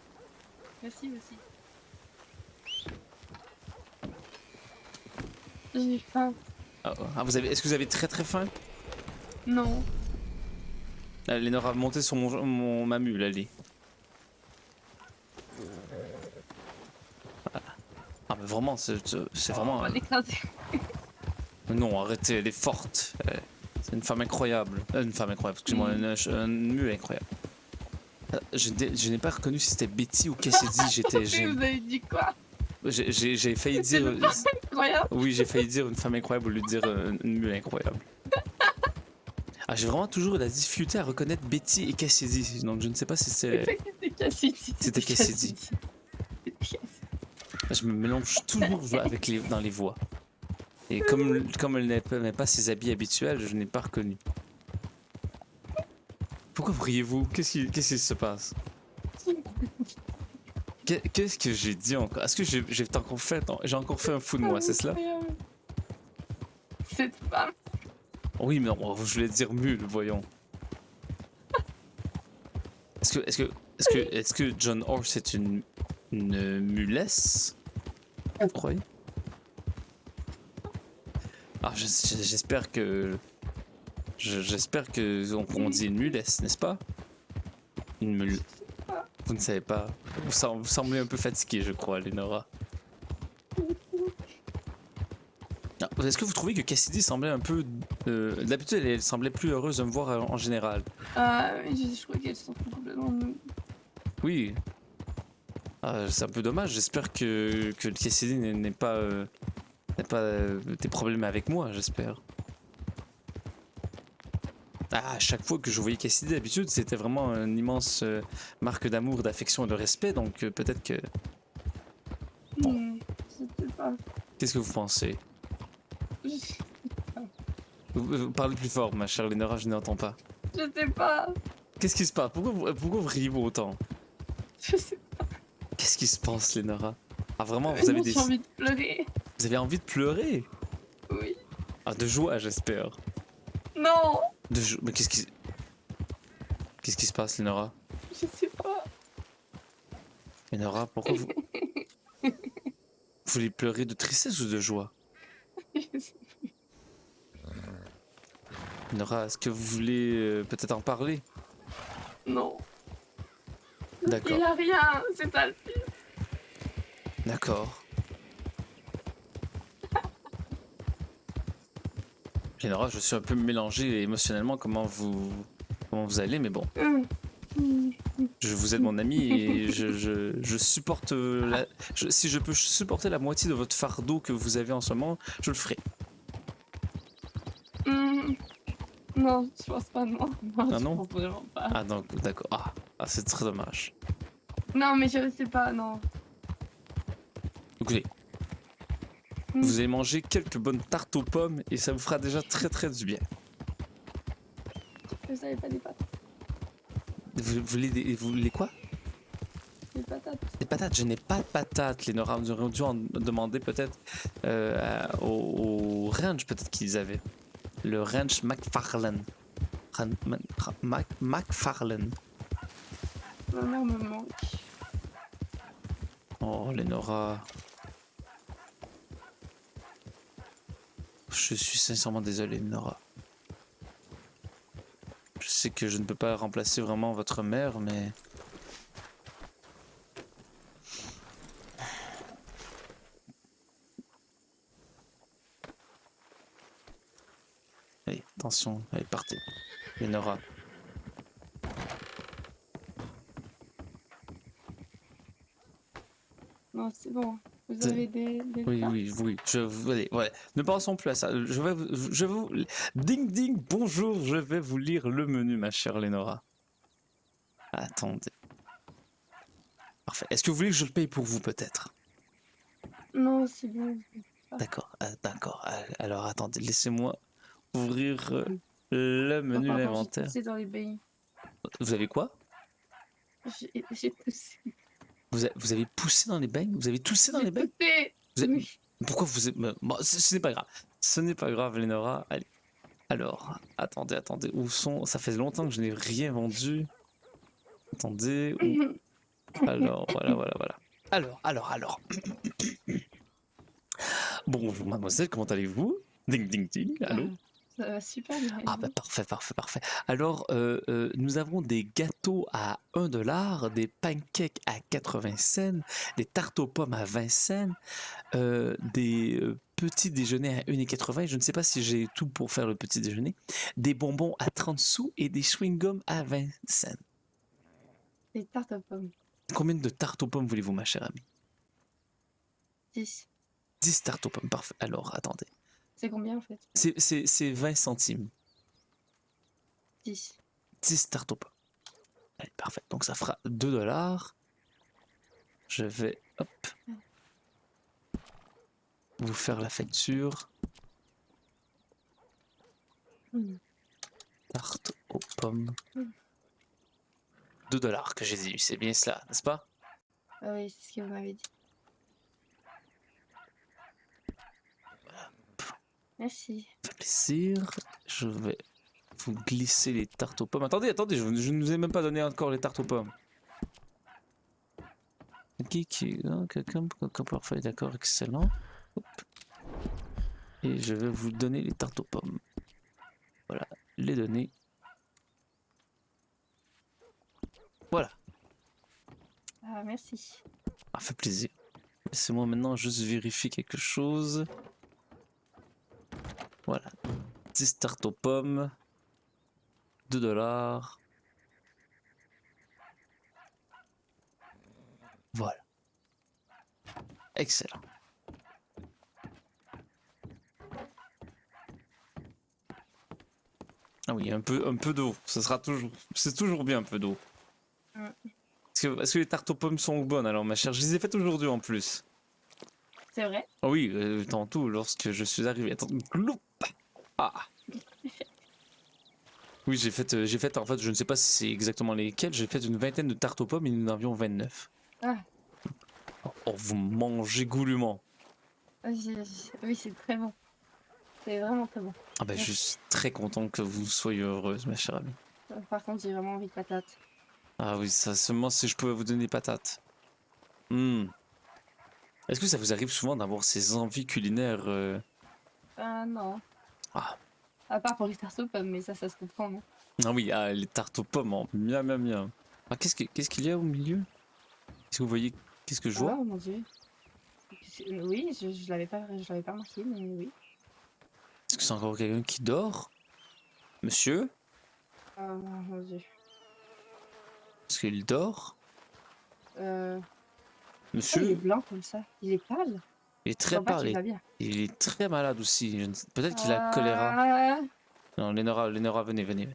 Merci aussi. J'ai faim. Est-ce que vous avez très très faim? Non. Lénore a monté sur ma mule, allez. Ah mais vraiment, c'est On vraiment... va l'écraser. Non, arrêtez, elle est forte. C'est une femme incroyable. Une femme incroyable, excusez-moi, une mule incroyable. Je n'ai pas reconnu si c'était Betty ou Cassidy, j'étais Vous gêné. avez dit quoi? J'ai failli C'est dire... une femme incroyable. Oui, j'ai failli dire une femme incroyable au lieu de dire une mule incroyable. Ah, j'ai vraiment toujours de la difficulté à reconnaître Betty et Cassidy, donc je ne sais pas si c'est... C'était Cassidy. C'était Cassidy. Je me mélange toujours dans les voix. Et comme elle n'avait pas ses habits habituels, je n'ai pas reconnu. Pourquoi vous riez-vous? Qu'est-ce qui se passe? Qu'est-ce que j'ai dit encore? Est-ce que j'ai encore fait un fou de moi, c'est cela? Cette femme. Oui, mais non, je voulais dire mule, voyons. Est-ce que John Horse est une mulesse? Vous croyez? Ah, j'espère que... J'espère que on dit une mulesse, n'est-ce pas? Une mule... Vous ne savez pas. Vous semblez un peu fatigué, je crois, Lénora. Ah, est-ce que vous trouvez que Cassidy semblait un peu... D'habitude, elle semblait plus heureuse de me voir en général. Je crois qu'elle s'en fout complètement de nous. Oui. Ah, c'est un peu dommage. J'espère que Cassidy n'ait pas des problèmes avec moi, j'espère. Ah, à chaque fois que je voyais Cassidy, d'habitude, c'était vraiment une immense marque d'amour, d'affection et de respect, donc peut-être que... Je sais pas. Qu'est-ce que vous pensez? Vous parlez plus fort, ma chère Lénora, je n'entends pas. Je sais pas. Qu'est-ce qui se passe? Pourquoi vous riez autant? Je sais Qu'est-ce qui se passe, Lénora? Ah, vraiment, pas. vous avez J'ai envie de pleurer. Vous avez envie de pleurer? Oui. Ah, de joie, j'espère. Non. Mais qu'est-ce qui se passe, Lénora? Je sais pas. Lénora, pourquoi vous... Vous voulez pleurer de tristesse ou de joie? Je sais Lénora, est-ce que vous voulez peut-être en parler? Non. D'accord, Il a rien. C'est Alfie. d'accord. Lénora, je suis un peu mélangé émotionnellement comment vous allez, mais bon. Je vous êtes mon ami et je supporte si je peux supporter la moitié de votre fardeau que vous avez en ce moment, je le ferai. Non, je pense pas, non. Ah je non? pense vraiment pas. Ah donc d'accord. Ah c'est très dommage. Non, mais je sais pas, non. Écoutez, vous allez manger quelques bonnes tartes aux pommes et ça vous fera déjà très très du bien. Je savais pas des patates. Vous voulez quoi? Des patates. Des patates? Je n'ai pas de patates. Lénora, nous aurions dû en demander peut-être au ranch peut-être qu'ils avaient. Le ranch McFarlane. McFarlane. Ma mère me manque. Oh, Lénora. Je suis sincèrement désolé, Lénora. Je sais que je ne peux pas remplacer vraiment votre mère, mais... Allez, attention, allez, partez. Lénora. Non, c'est bon. Vous C'est- avez des Oui, repas oui, oui. Allez, voilà. Ne pensons plus à ça. Je vais vous... Ding, ding, bonjour. Je vais vous lire le menu, ma chère Lénora. Attendez. Parfait. Est-ce que vous voulez que je le paye pour vous, peut-être? Non, c'est bon. D'accord, d'accord. Alors, attendez, laissez-moi ouvrir le menu, Pardon, j'ai l'inventaire. toussé dans les bains. Vous avez quoi? J'ai toussé. Vous avez poussé dans les beignes? Vous avez toussé dans les beignes? Toussé. Vous avez- Oui. Pourquoi vous êtes... Bon, ce n'est pas grave. Ce n'est pas grave, Lénora. Allez. Alors, attendez. Où sont... Ça fait longtemps que je n'ai rien vendu. Attendez. Alors, voilà. Alors. Bonjour, mademoiselle, comment allez-vous? Ding, ding, ding. Allô? Ça va super bien. Ah bah parfait. Alors, nous avons des gâteaux à 1 $, des pancakes à 80 cents, des tartes aux pommes à 20 cents, des petits déjeuners à 1,80 $. Je ne sais pas si j'ai tout pour faire le petit déjeuner. Des bonbons à 30 sous et des chewing-gums à 20 cents. Des tartes aux pommes. Combien de tartes aux pommes voulez-vous, ma chère amie? 10. 10 tartes aux pommes, parfait. Alors, attendez. C'est combien en fait? C'est 20 centimes. 10. 10 tartes aux pommes. Allez, parfait. Donc ça fera 2 $. Je vais, hop, vous faire la facture. Tarte aux pommes. 2 $ que j'ai dit, c'est bien cela, n'est-ce pas? Ah oui, c'est ce que vous m'avez dit. Merci. Ça fait plaisir. Je vais vous glisser les tartes aux pommes. Attendez, je ne vous ai même pas donné encore les tartes aux pommes. Quelqu'un parfait, d'accord, excellent. Hop. Et je vais vous donner les tartes aux pommes. Voilà, les donner. Voilà, Ah, merci. ça fait plaisir. Laissez-moi maintenant juste vérifier quelque chose. Voilà, 10 tartes aux pommes, 2 $. Voilà. Excellent. Ah oui, un peu d'eau. C'est toujours bien un peu d'eau. Est-ce que les tartes aux pommes sont bonnes alors, ma chère? Je les ai faites aujourd'hui en plus. C'est vrai? Ah oui, tantôt lorsque je suis arrivé. Attends, gloup. Ah. Oui, j'ai fait, en fait, je ne sais pas si c'est exactement lesquelles, j'ai fait une vingtaine de tartes aux pommes et nous en avions 29. Ah. Oh, vous mangez goulûment. Oui, c'est très bon. C'est vraiment très bon. Ah ben, je suis très content que vous soyez heureuse, ma chère amie. Par contre, j'ai vraiment envie de patates. Ah oui, ça seulement si je pouvais vous donner des patates. Est-ce que ça vous arrive souvent d'avoir ces envies culinaires Ah non. Ah. À part pour les tartes aux pommes, mais ça se comprend, non? Ah oui, les tartes aux pommes, hein. Miam. Ah, qu'est-ce qu'il y a au milieu? Est-ce que vous voyez, qu'est-ce que je vois? Oh mon dieu. Oui, je l'avais pas remarqué, mais oui. Est-ce que c'est encore quelqu'un qui dort? Monsieur? Oh mon dieu. Est-ce qu'il dort? Pourquoi il est Monsieur? blanc comme ça? Il est pâle? Il est Je très vois pas qu'il pâle. va bien. Il est très malade aussi. Peut-être qu'il a le choléra. Ah, Non, Lénora, venez.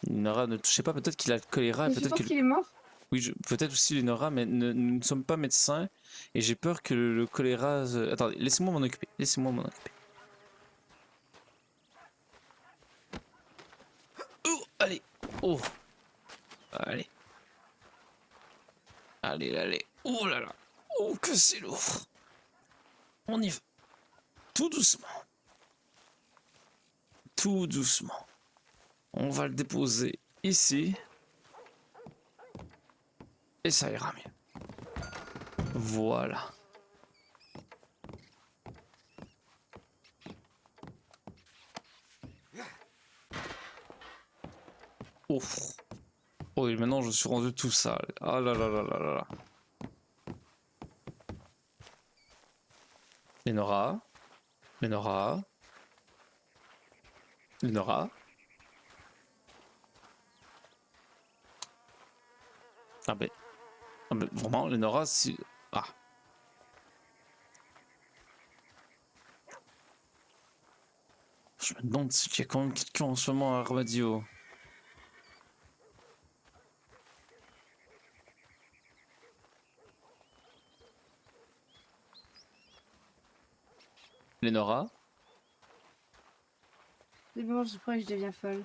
Lénora, ne touchez pas. Peut-être qu'il a le choléra. je Peut-être pense que... qu'il est mort. Oui, peut-être aussi Lénora, mais nous ne sommes pas médecins. Et j'ai peur que le choléra... Attendez, laissez-moi m'en occuper. Oh, allez. Oh. Allez. Oh là là. Oh, que c'est lourd. On y va. Tout doucement. On va le déposer ici. Et ça ira mieux. Voilà. Ouf. Oh, et maintenant je suis rendu tout sale. Ah là là là là là là. Lénora. Lénora. Lénora. Ah ben. Ah ben vraiment, Lénora, si. Ah. Je me demande s'il y a quand même quelqu'un en ce moment à Armadio. Lénora, C'est bon, je crois que je deviens folle.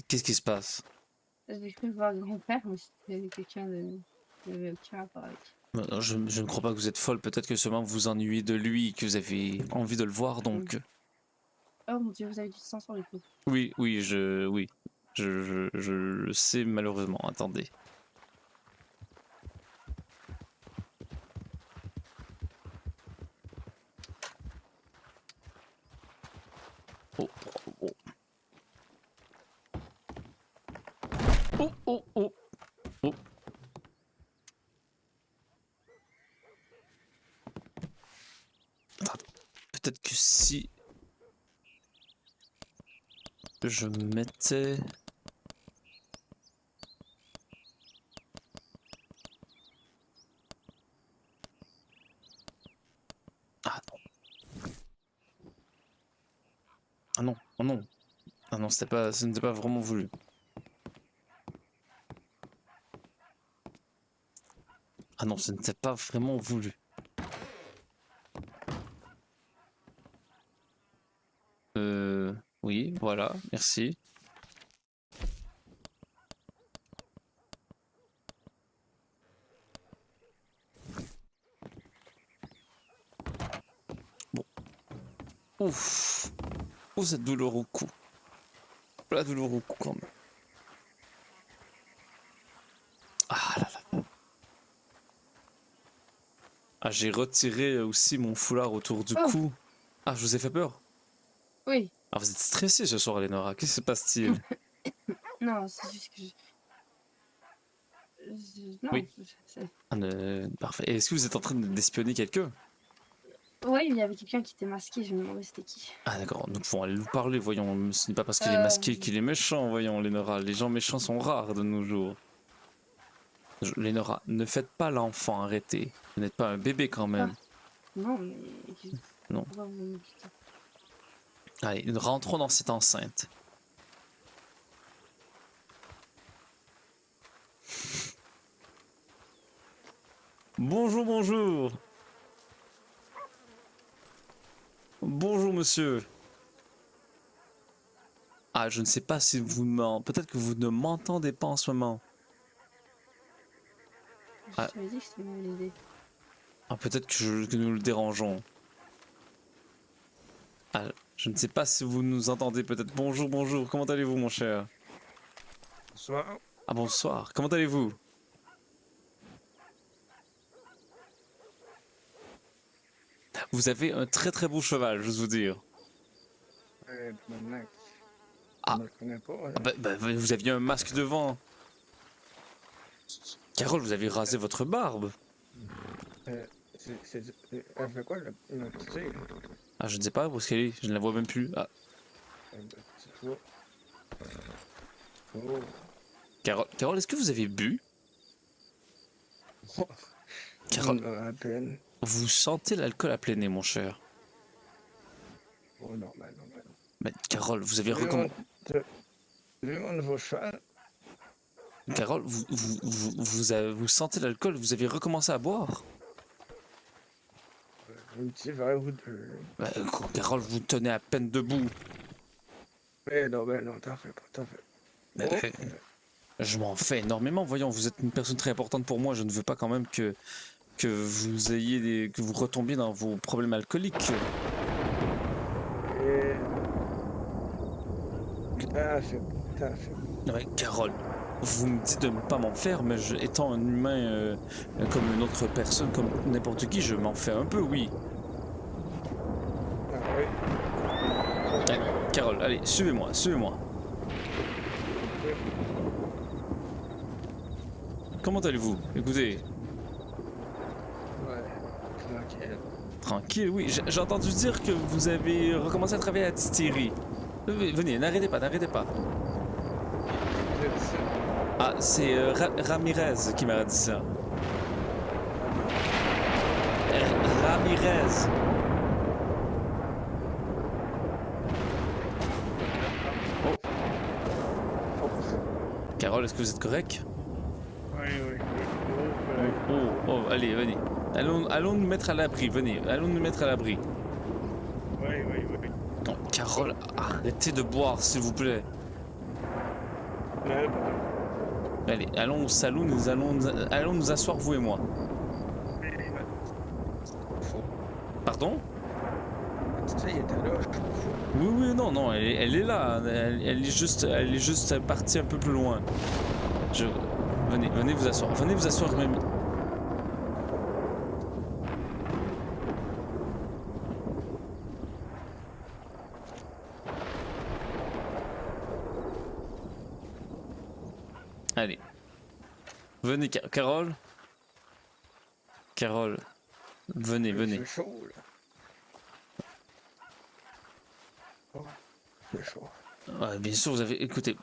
qu'est-ce qui se passe? J'ai cru voir grand-père, mais c'était quelqu'un de aucun rapport avec. Je ne crois pas que vous êtes folle, peut-être que seulement vous vous ennuyez de lui, que vous avez envie de le voir, donc... Oh mon dieu, vous avez du sang sur les coups. Oui, oui, je le sais malheureusement, attendez. Oh, oh, oh. Oh, oh, oh. Oh. Attends, peut-être que si je mettais... Ah non. Ah non, oh non. Ah non, ce n'était pas vraiment voulu. Ah non, ce n'était pas vraiment voulu. Oui, voilà, merci. Bon. Ouf. Oh, cette douleur au cou. La douleur au cou quand même. Ah là là. Ah, j'ai retiré aussi mon foulard autour du cou. Ah, je vous ai fait peur? Oui. Ah, vous êtes stressée ce soir, Lénora. Qu'est-ce qui se passe-t-il? Non, c'est juste que non, Oui. Ah, parfait. Et est-ce que vous êtes en train d'espionner quelqu'un? Oui, il y avait quelqu'un qui était masqué, je me demandais c'était qui. Ah d'accord, nous pouvons aller nous parler, voyons. Ce n'est pas parce qu'il est masqué qu'il est méchant, voyons, Lénora. Les gens méchants sont rares de nos jours. Lénora, ne faites pas l'enfant, arrêtez. Vous n'êtes pas un bébé quand même. Non, mais... Non. Pourquoi vous me dites ça? Allez, nous rentrons dans cette enceinte. Bonjour, bonjour. Bonjour, monsieur. Ah, je ne sais pas si vous peut-être que vous ne m'entendez pas en ce moment. Je t'avais dit que c'était une mauvaise idée. Ah, peut-être que nous le dérangeons. Ah, je ne sais pas si vous nous entendez peut-être. Bonjour, bonjour. Comment allez-vous, mon cher? Bonsoir. Ah, bonsoir. Comment allez-vous? Vous avez un très très beau cheval, j'ose vous dire. Ah. Je ne le connais pas. Ah bah, vous aviez un masque devant. Carole, vous avez rasé votre barbe. Elle fait quoi, la petite fille? Ah, je ne sais pas où est-ce qu'elle est. Je ne la vois même plus. Ah, C'est toi. Oh. Carole, est-ce que vous avez bu? Carole, À peine. vous sentez l'alcool à plein nez, mon cher. Oh, normal, normal. Mais Carole, vous avez recommencé. Vu mon nouveau cheval? Carole, vous sentez l'alcool, vous avez recommencé à boire? Un petit verre ou deux. Bah, Carole, vous tenez à peine debout. Ben non, t'en fais pas, t'en fais pas. Mais, je m'en fais énormément, voyons, vous êtes une personne très importante pour moi, je ne veux pas quand même que vous ayez que vous retombiez dans vos problèmes alcooliques. T'en fais pas. Non mais Carole, vous me dites de ne pas m'en faire, mais étant un humain comme une autre personne, comme n'importe qui, je m'en fais un peu, oui. Ah oui. Allez, Carole, allez, suivez-moi, suivez-moi. Comment allez-vous? Écoutez, Ouais. Tranquille. tranquille, oui. J'ai entendu dire que vous avez recommencé à travailler à la distillerie. Venez, n'arrêtez pas, n'arrêtez pas. Vous êtes ça? Ah, c'est Ramirez qui m'a dit ça. Ramirez. Oh. Carole, est-ce que vous êtes correct? Oui, oui, oui. Oh, allez, venez. Allons nous mettre à l'abri, venez. Allons nous mettre à l'abri. Oui, oui, oui. Non, Carole, arrêtez de boire, s'il vous plaît. Non, Allez, allons au salon, allons nous asseoir, vous et moi. Pardon? tu sais, il était là, je trouve. Oui, non, elle est là. Elle est juste partie un peu plus loin. Venez vous asseoir. Venez vous asseoir, même. Allez. Venez, Carole. Carole. Venez. C'est chaud, là. Oh, c'est chaud. Ouais, bien sûr, vous avez. Écoutez,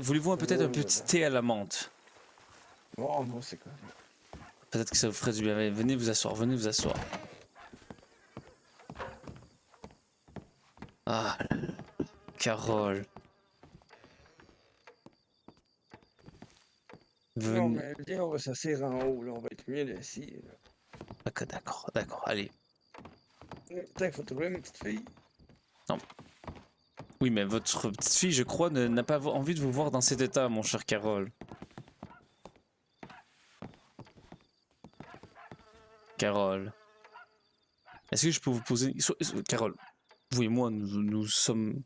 voulez-vous peut-être un petit thé à la menthe? Oh, non, c'est quoi? Peut-être que ça vous ferait du bien. Allez, venez vous asseoir, venez vous asseoir. Ah, Carole. Non, Venez. mais viens, on va s'asseoir en haut, là. On va être mieux assis, là. D'accord, allez. Putain, il faut trouver une petite fille. Oui, mais votre petite fille, je crois, n'a pas envie de vous voir dans cet état, mon cher Carole. Carole. Est-ce que je peux vous poser... Carole, vous et moi, nous sommes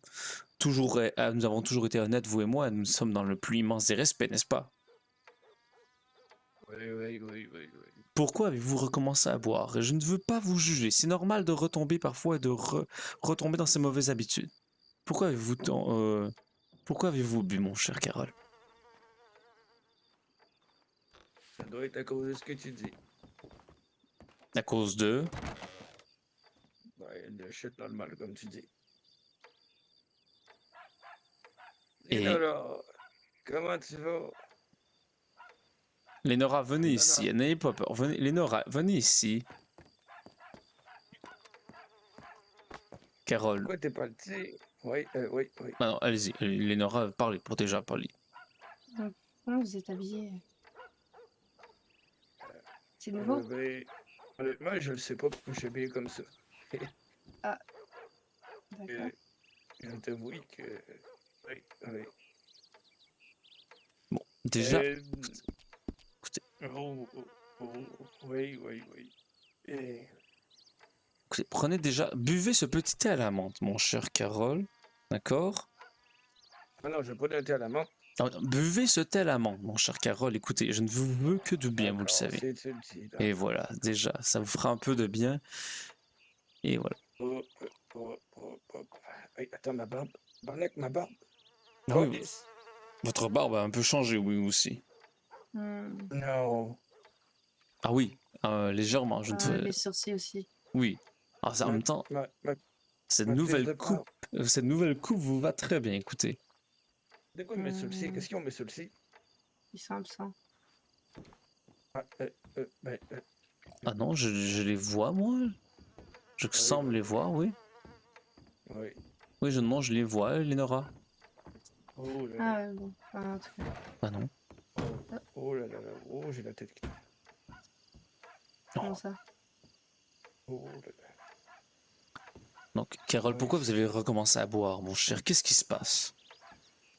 toujours... nous avons toujours été honnêtes, vous et moi, nous sommes dans le plus immense des respects, n'est-ce pas? Oui. Pourquoi avez-vous recommencé à boire? Je ne veux pas vous juger. C'est normal de retomber parfois et de retomber dans ses mauvaises habitudes. Pourquoi avez-vous bu, mon cher Carole? Ça doit être à cause de ce que tu dis. À cause de... Ouais, de shit normal, comme tu dis. Et- Et alors, comment tu vas? Lénora, venez Non, ici. non. N'ayez pas peur. Lénora, venez ici. Carole. Pourquoi t'es pas le petit? Oui. Ah non, allez-y. Lénora, parlez pour déjà parler. Comment vous êtes habillé? C'est nouveau? Ben, honnêtement, je le sais pas pourquoi je suis habillé comme ça. D'accord. Je t'avoue que... Oui. Bon, déjà, Écoutez. Oui. écoutez, prenez déjà... Buvez ce petit thé à la menthe, mon cher Carole. D'accord? Ah non, je vais pas donner à la menthe. Non, buvez ce thé à la menthe, mon cher Carole. Écoutez, je ne vous veux que du bien, vous le D'accord, savez. c'est tu le dis, là. Et voilà, déjà, ça vous fera un peu de bien. Et voilà. Hey, attends, ma barbe. Barnac, ma barbe. Ah oui, Calice. votre barbe a un peu changé, oui, aussi. Non. Ah oui, légèrement. Les sourcils aussi. Oui. Ah, ça, en même temps, cette ma prise de nouvelle coupe, cette nouvelle coupe vous va très bien, écoutez. De quoi ils mettent sur le site? Qu'est-ce qu'ils ont mis sur le site? Il semble ça. Ah non, je les vois, moi. Je semble les voir, oui. Oui. Oui, non, je les vois, Lénora. Oh là là. Ah ouais, bon. Enfin, en tout cas. Ah non. Oh là là là. Oh, j'ai la tête qui... Comment ça? Oh là là. Donc, Carole, pourquoi vous avez recommencé à boire, mon cher? Qu'est-ce qui se passe?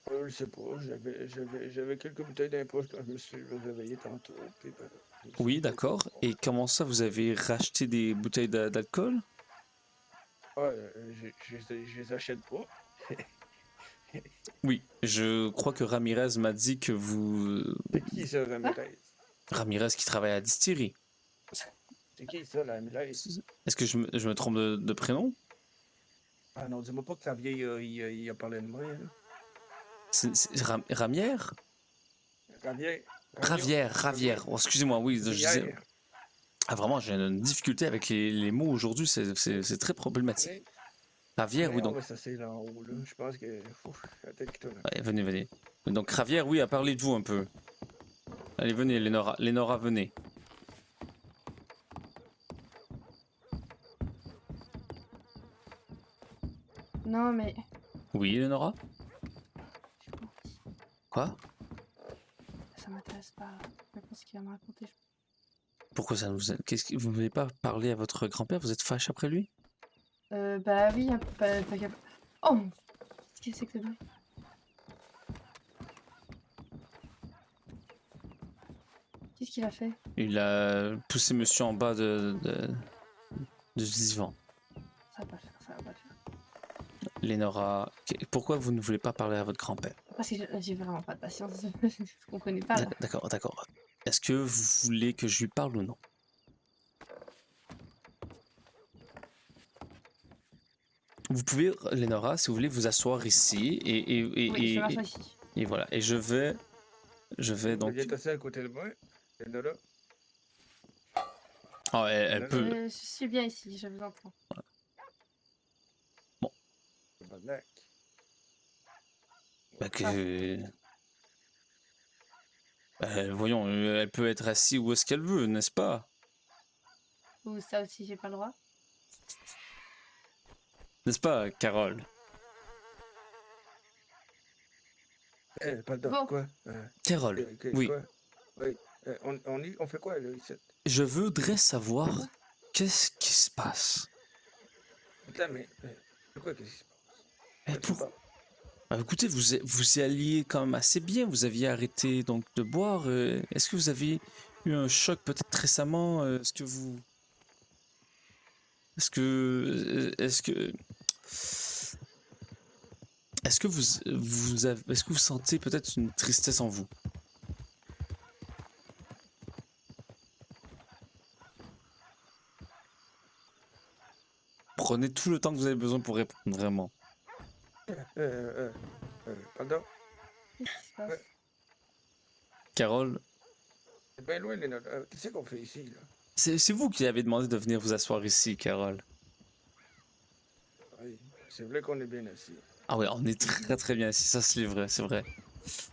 Je sais pas, j'avais quelques bouteilles dans les poches quand je me suis réveillé tantôt. Puis ben, Oui, d'accord. Et comment ça, vous avez racheté des bouteilles d'alcool? Ouais, je les achète pas. Oui, je crois que Ramirez m'a dit que vous... C'est qui ça, Ramirez? Ramirez qui travaille à la distillerie. C'est qui ça, Ramirez? Est-ce que je me trompe de prénom? Ah non, dis-moi pas que Xavier, il a parlé de moi, là. C'est Ramière? Ravière. Oh, excusez-moi, oui. Je disais... Ravière. Ah, vraiment, j'ai une difficulté avec les mots aujourd'hui, c'est très problématique. Ravière, oui, donc. Ça, c'est là en haut, là. Je pense que... la tête qui tourne. Ouais, venez. Donc, Ravière, oui, a parlé de vous un peu. Allez, venez, Lénora. Lénora, venez. Non, mais. Oui, Lénora? J'ai pas envie. Quoi? Ça m'intéresse pas. Je pense qu'il va me raconter. Pourquoi ça vous... Qu'est-ce que... Vous ne voulez pas parler à votre grand-père? Vous êtes fâché après lui? Bah oui, un peu pas capable. Oh mon Dieu. Qu'est-ce que c'est que ce bruit? Qu'est-ce qu'il a fait? Il a poussé monsieur en bas de divan. Ça va pas le faire, ça va pas le faire. Lénora, pourquoi vous ne voulez pas parler à votre grand-père? Parce que j'ai vraiment pas de patience. Je comprenais pas là. D'accord. Est-ce que vous voulez que je lui parle ou non? Vous pouvez, Lénora, si vous voulez, vous asseoir ici Oui, je m'assois ici. et voilà. Et je vais donc. Viens t'asseoir à côté de moi. Lénora. Oh, elle peut. Je suis bien ici, je vous entends. Tabarnak. Bah, voyons, elle peut être assise où est-ce qu'elle veut, n'est-ce pas? Ou ça aussi, j'ai pas le droit. N'est-ce pas, Carole? Pardon, Bon. quoi? Carole, oui. Quoi? Oui. On fait quoi, là, ici? Je voudrais savoir qu'est-ce qui se passe. Attends, mais... c'est quoi, qu'est-ce qui se passe? Mais écoutez, vous y alliez quand même assez bien. Vous aviez arrêté donc de boire. Est-ce que vous avez eu un choc peut-être récemment? Est-ce que vous sentez peut-être une tristesse en vous? Prenez tout le temps que vous avez besoin pour répondre, vraiment. Pardon? Qu'est-ce qui se passe? Carole, C'est bien loin, Lénora. Qu'est-ce qu'on fait ici, là? c'est vous qui avez demandé de venir vous asseoir ici, Carole. Oui, c'est vrai qu'on est bien assis. Ah ouais, on est très très bien ici, ça c'est vrai, c'est vrai.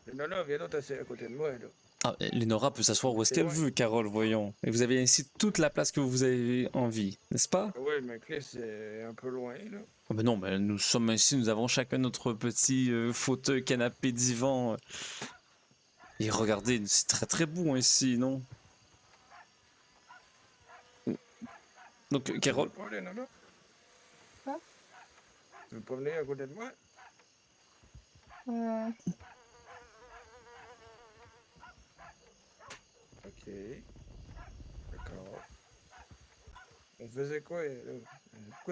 Lénora, viens donc t'asseoir à côté de moi, là. Ah, Lénora peut s'asseoir où est-ce C'est qu'elle vrai. veut, Carole, voyons. Et vous avez ainsi toute la place que vous avez envie, n'est-ce pas? Oui, mais Chris, c'est un peu loin, là. Oh, mais non, mais nous sommes ici, nous avons chacun notre petit fauteuil, canapé, divan. Et regardez, c'est très très beau ici, non? Donc, Carole, Tu veux pas, Lénora? Quoi? Tu veux pas venir à côté de moi? Ok. D'accord. On faisait quoi, là?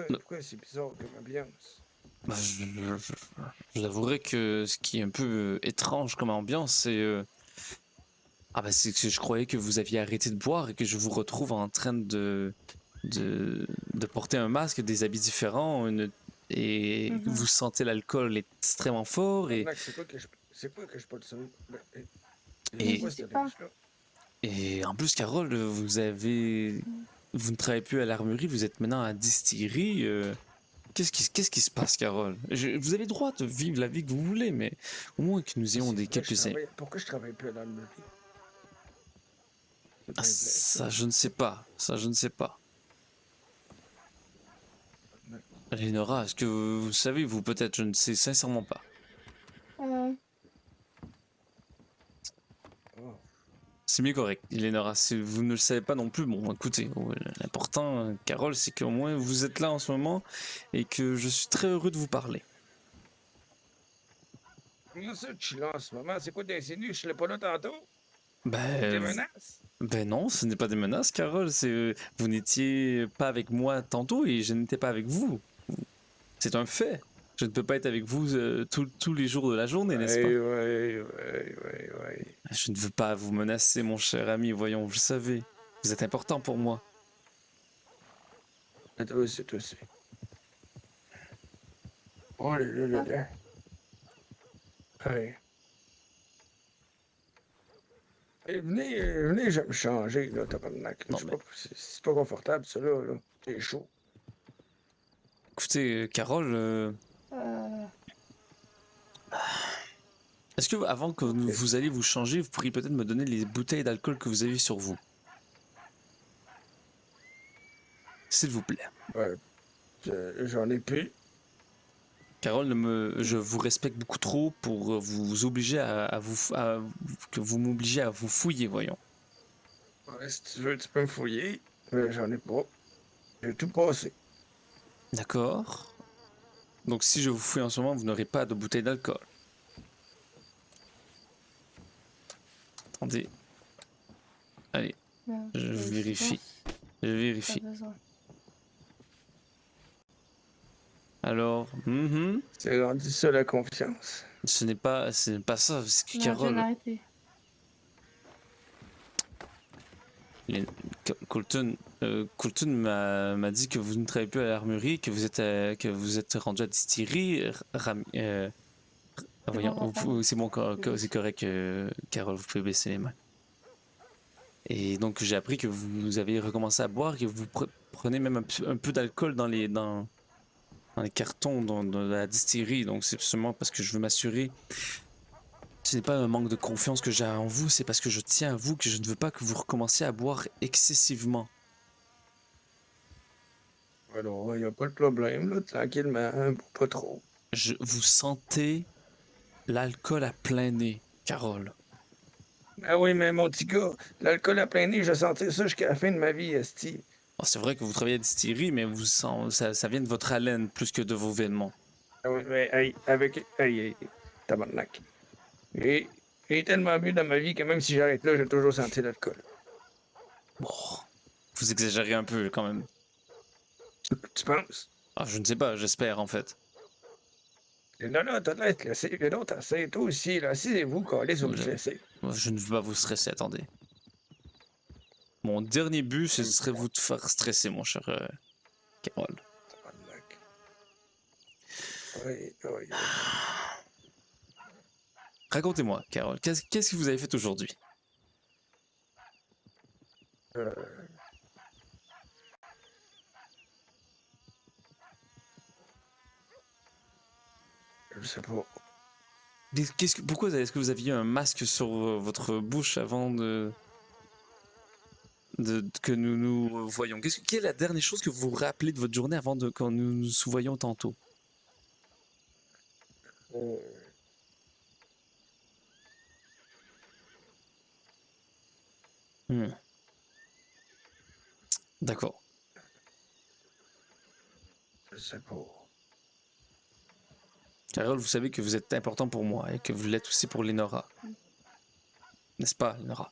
Pourquoi c'est bizarre comme ambiance? bah, je vous avouerai que ce qui est un peu étrange comme ambiance, c'est c'est que je croyais que vous aviez arrêté de boire et que je vous retrouve en train de porter un masque, des habits différents, et vous sentez l'alcool extrêmement fort et, C'est quoi que je peux te sauver? Et- Je sais pas. et en plus, Carole, vous ne travaillez plus à l'armurerie, vous êtes maintenant à la distillerie. Qu'est-ce qui se passe, Carole? Vous avez le droit de vivre la vie que vous voulez, mais au moins que nous ayons quelques... Pourquoi je travaille plus à l'armurerie? Ah, ça, je ne sais pas. Ça, je ne sais pas. Lénora, est-ce que vous savez, vous peut-être, je ne sais sincèrement pas. C'est mieux correct, Lénora. Si vous ne le savez pas non plus, bon, écoutez, l'important, Carole, c'est qu'au moins vous êtes là en ce moment et que je suis très heureux de vous parler. Comment ça, tu là en ce moment? C'est quoi d'insinuer? Je serais pas là tantôt? Des Ben, menaces? ben non, ce n'est pas des menaces, Carole. Vous n'étiez pas avec moi tantôt et je n'étais pas avec vous. C'est un fait. Je ne peux pas être avec vous tous les jours de la journée, n'est-ce pas? Ouais. Je ne veux pas vous menacer, mon cher ami. Voyons, vous le savez. Vous êtes important pour moi. Toi aussi. Oh là. Ouais. Venez, je vais me changer, là, tabarnak. Non, C'est pas confortable, ça, là. C'est chaud. Écoutez, Carole, est-ce que avant que vous alliez vous changer, vous pourriez peut-être me donner les bouteilles d'alcool que vous avez sur vous? S'il vous plaît. Ouais. J'en ai plus. Carole, je vous respecte beaucoup trop pour vous obliger que vous m'obligez à vous fouiller, voyons. Ouais, si tu veux, tu peux me fouiller. Mais j'en ai pas. J'ai tout passé. D'accord. Donc si je vous fouille en ce moment, vous n'aurez pas de bouteille d'alcool. Attendez. Allez, je vérifie. Je vérifie. Alors, C'est rendu ça la confiance. ce n'est pas ça, c'est que Non, Carole. arrêtez. Colton m'a dit que vous ne travaillez plus à l'armurerie, que vous êtes rendu à distillerie. Voyons, c'est bon, c'est correct, Carole, vous pouvez baisser les mains. Et donc j'ai appris que vous avez recommencé à boire, que vous prenez même un peu d'alcool dans les cartons de la distillerie. Donc c'est seulement parce que je veux m'assurer. Ce n'est pas un manque de confiance que j'ai en vous, c'est parce que je tiens à vous que je ne veux pas que vous recommenciez à boire excessivement. Alors, il n'y a pas de problème, là, tranquillement, pas trop. Vous sentez l'alcool à plein nez, Carole. Ah oui, mais mon petit gars, l'alcool à plein nez, je sentais ça jusqu'à la fin de ma vie, esti. Oh, c'est vrai que vous travaillez à distillerie, mais ça vient de votre haleine plus que de vos vêtements. Ah oui, mais hey, tabarnak. Et j'ai tellement bu dans ma vie que même si j'arrête là, j'ai toujours senti l'alcool. Bon, vous exagérez un peu quand même. Tu penses? Ah, je ne sais pas, j'espère en fait. Non, t'as l'air stressé. Mais non, t'as toi aussi, là. Asseyez-vous, collez sur le stressé. Je ne veux pas vous stresser, attendez. Mon dernier but, ce serait vous de faire stresser, mon cher Carole. Tabarnak. Oui. Racontez-moi, Carole, qu'est-ce que vous avez fait aujourd'hui? Je sais pas. Pourquoi est-ce que vous aviez un masque sur votre bouche avant que nous nous voyions? Quelle est la dernière chose que vous vous rappelez de votre journée avant que nous nous voyions tantôt? D'accord. Je sais pas. Carole, vous savez que vous êtes important pour moi et que vous l'êtes aussi pour Lénora. N'est-ce pas, Lénora?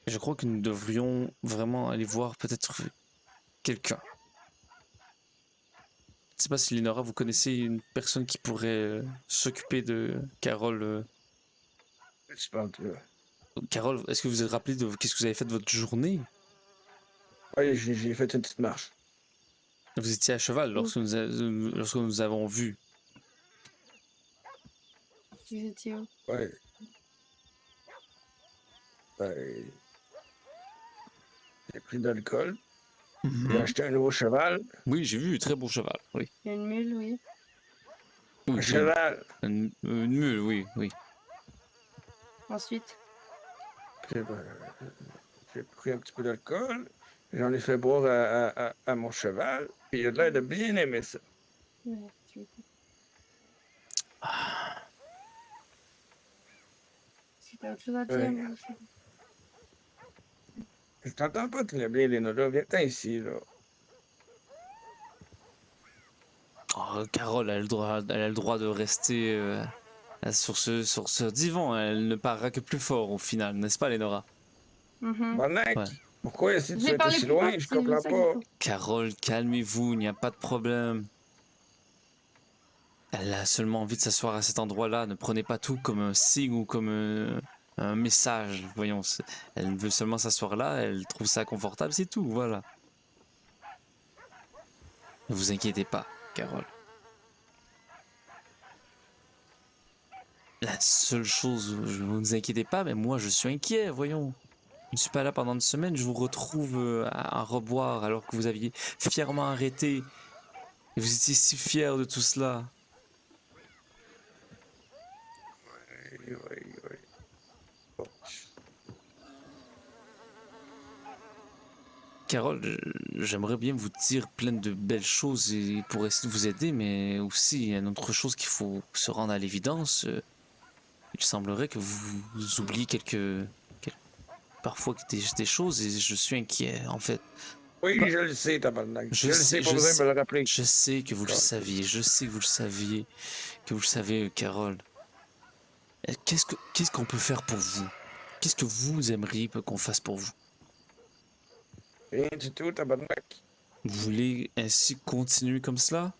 Je crois que nous devrions vraiment aller voir peut-être quelqu'un. Je ne sais pas si Lénora, vous connaissez une personne qui pourrait s'occuper de Carole. Tu parles, là. Carole, est-ce que vous vous êtes rappelé de qu'est-ce que vous avez fait de votre journée? Oui, j'ai fait une petite marche. Vous étiez à cheval lorsque nous avons vu. Vous étiez où? Ouais. Ben, j'ai pris de l'alcool. J'ai acheté un nouveau cheval. Oui, j'ai vu, très beau cheval, oui. Il y a une mule, oui. Oui, Un cheval. une mule, oui. Ensuite, Puis, ben, j'ai pris un petit peu d'alcool. J'en ai fait boire à mon cheval. Puis il a l'air de bien aimer ça. ouais, tu m'écoutes. Si t'as autre chose à dire, Ouais. moi, c'est- Je t'entends pas très bien, Lénora. Viens-t'en ici, là. Oh, Carole elle a le droit de rester sur ce divan. Elle ne parlera que plus fort au final, n'est-ce pas, Lénora? Barnac, Ouais. pourquoi est-ce que tu J'ai es parlé si plus loin? fort, Je c'est comprends ça qu'il pas. faut. Carole, calmez-vous, il n'y a pas de problème. Elle a seulement envie de s'asseoir à cet endroit-là. Ne prenez pas tout comme un signe ou comme un message. Voyons, elle veut seulement s'asseoir là. Elle trouve ça confortable, c'est tout. Voilà. Ne vous inquiétez pas, Carole. La seule chose, je ne vous inquiétez pas, mais moi je suis inquiet, voyons. Je ne suis pas là pendant une semaine, je vous retrouve à reboire alors que vous aviez fièrement arrêté. Et vous étiez si fiers de tout cela. Oui, oui, oui. Bon. Carole, j'aimerais bien vous dire plein de belles choses et pour essayer de vous aider, mais aussi il y a une autre chose qu'il faut se rendre à l'évidence. Il semblerait que vous oubliez parfois des choses et je suis inquiet en fait. Oui, Bah, je le sais, tabarnak. je Je le sais, sais, pas je besoin de sais. me le rappeler. Je sais que vous le Ah. saviez, je sais que vous le saviez, que vous le savez, Carole. Qu'est-ce qu'on peut faire pour vous? Qu'est-ce que vous aimeriez qu'on fasse pour vous? Rien du tout, tabarnak. Vous voulez ainsi continuer comme cela?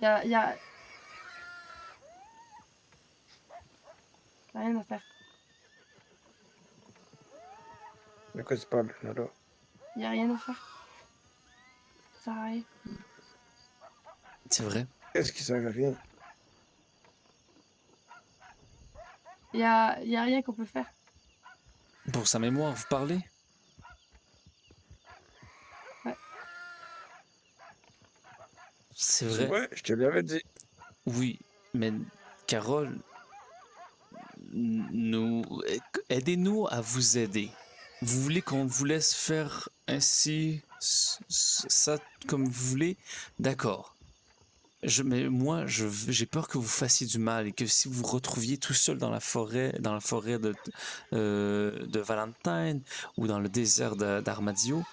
Y a rien à faire. De quoi tu parles, là? Y a rien à faire. Ça sert à rien. C'est vrai? Qu'est-ce qui sert à rien? Y a rien qu'on peut faire. Pour sa mémoire, vous parlez? Ouais. C'est Tu vrai? vois, je te l'avais dit. Oui, mais Carole, aidez-nous à vous aider. Vous voulez qu'on vous laisse faire ainsi ça comme vous voulez? D'accord. Mais moi, j'ai peur que vous fassiez du mal et que si vous vous retrouviez tout seul dans la forêt de Valentine ou dans le désert d'Armadio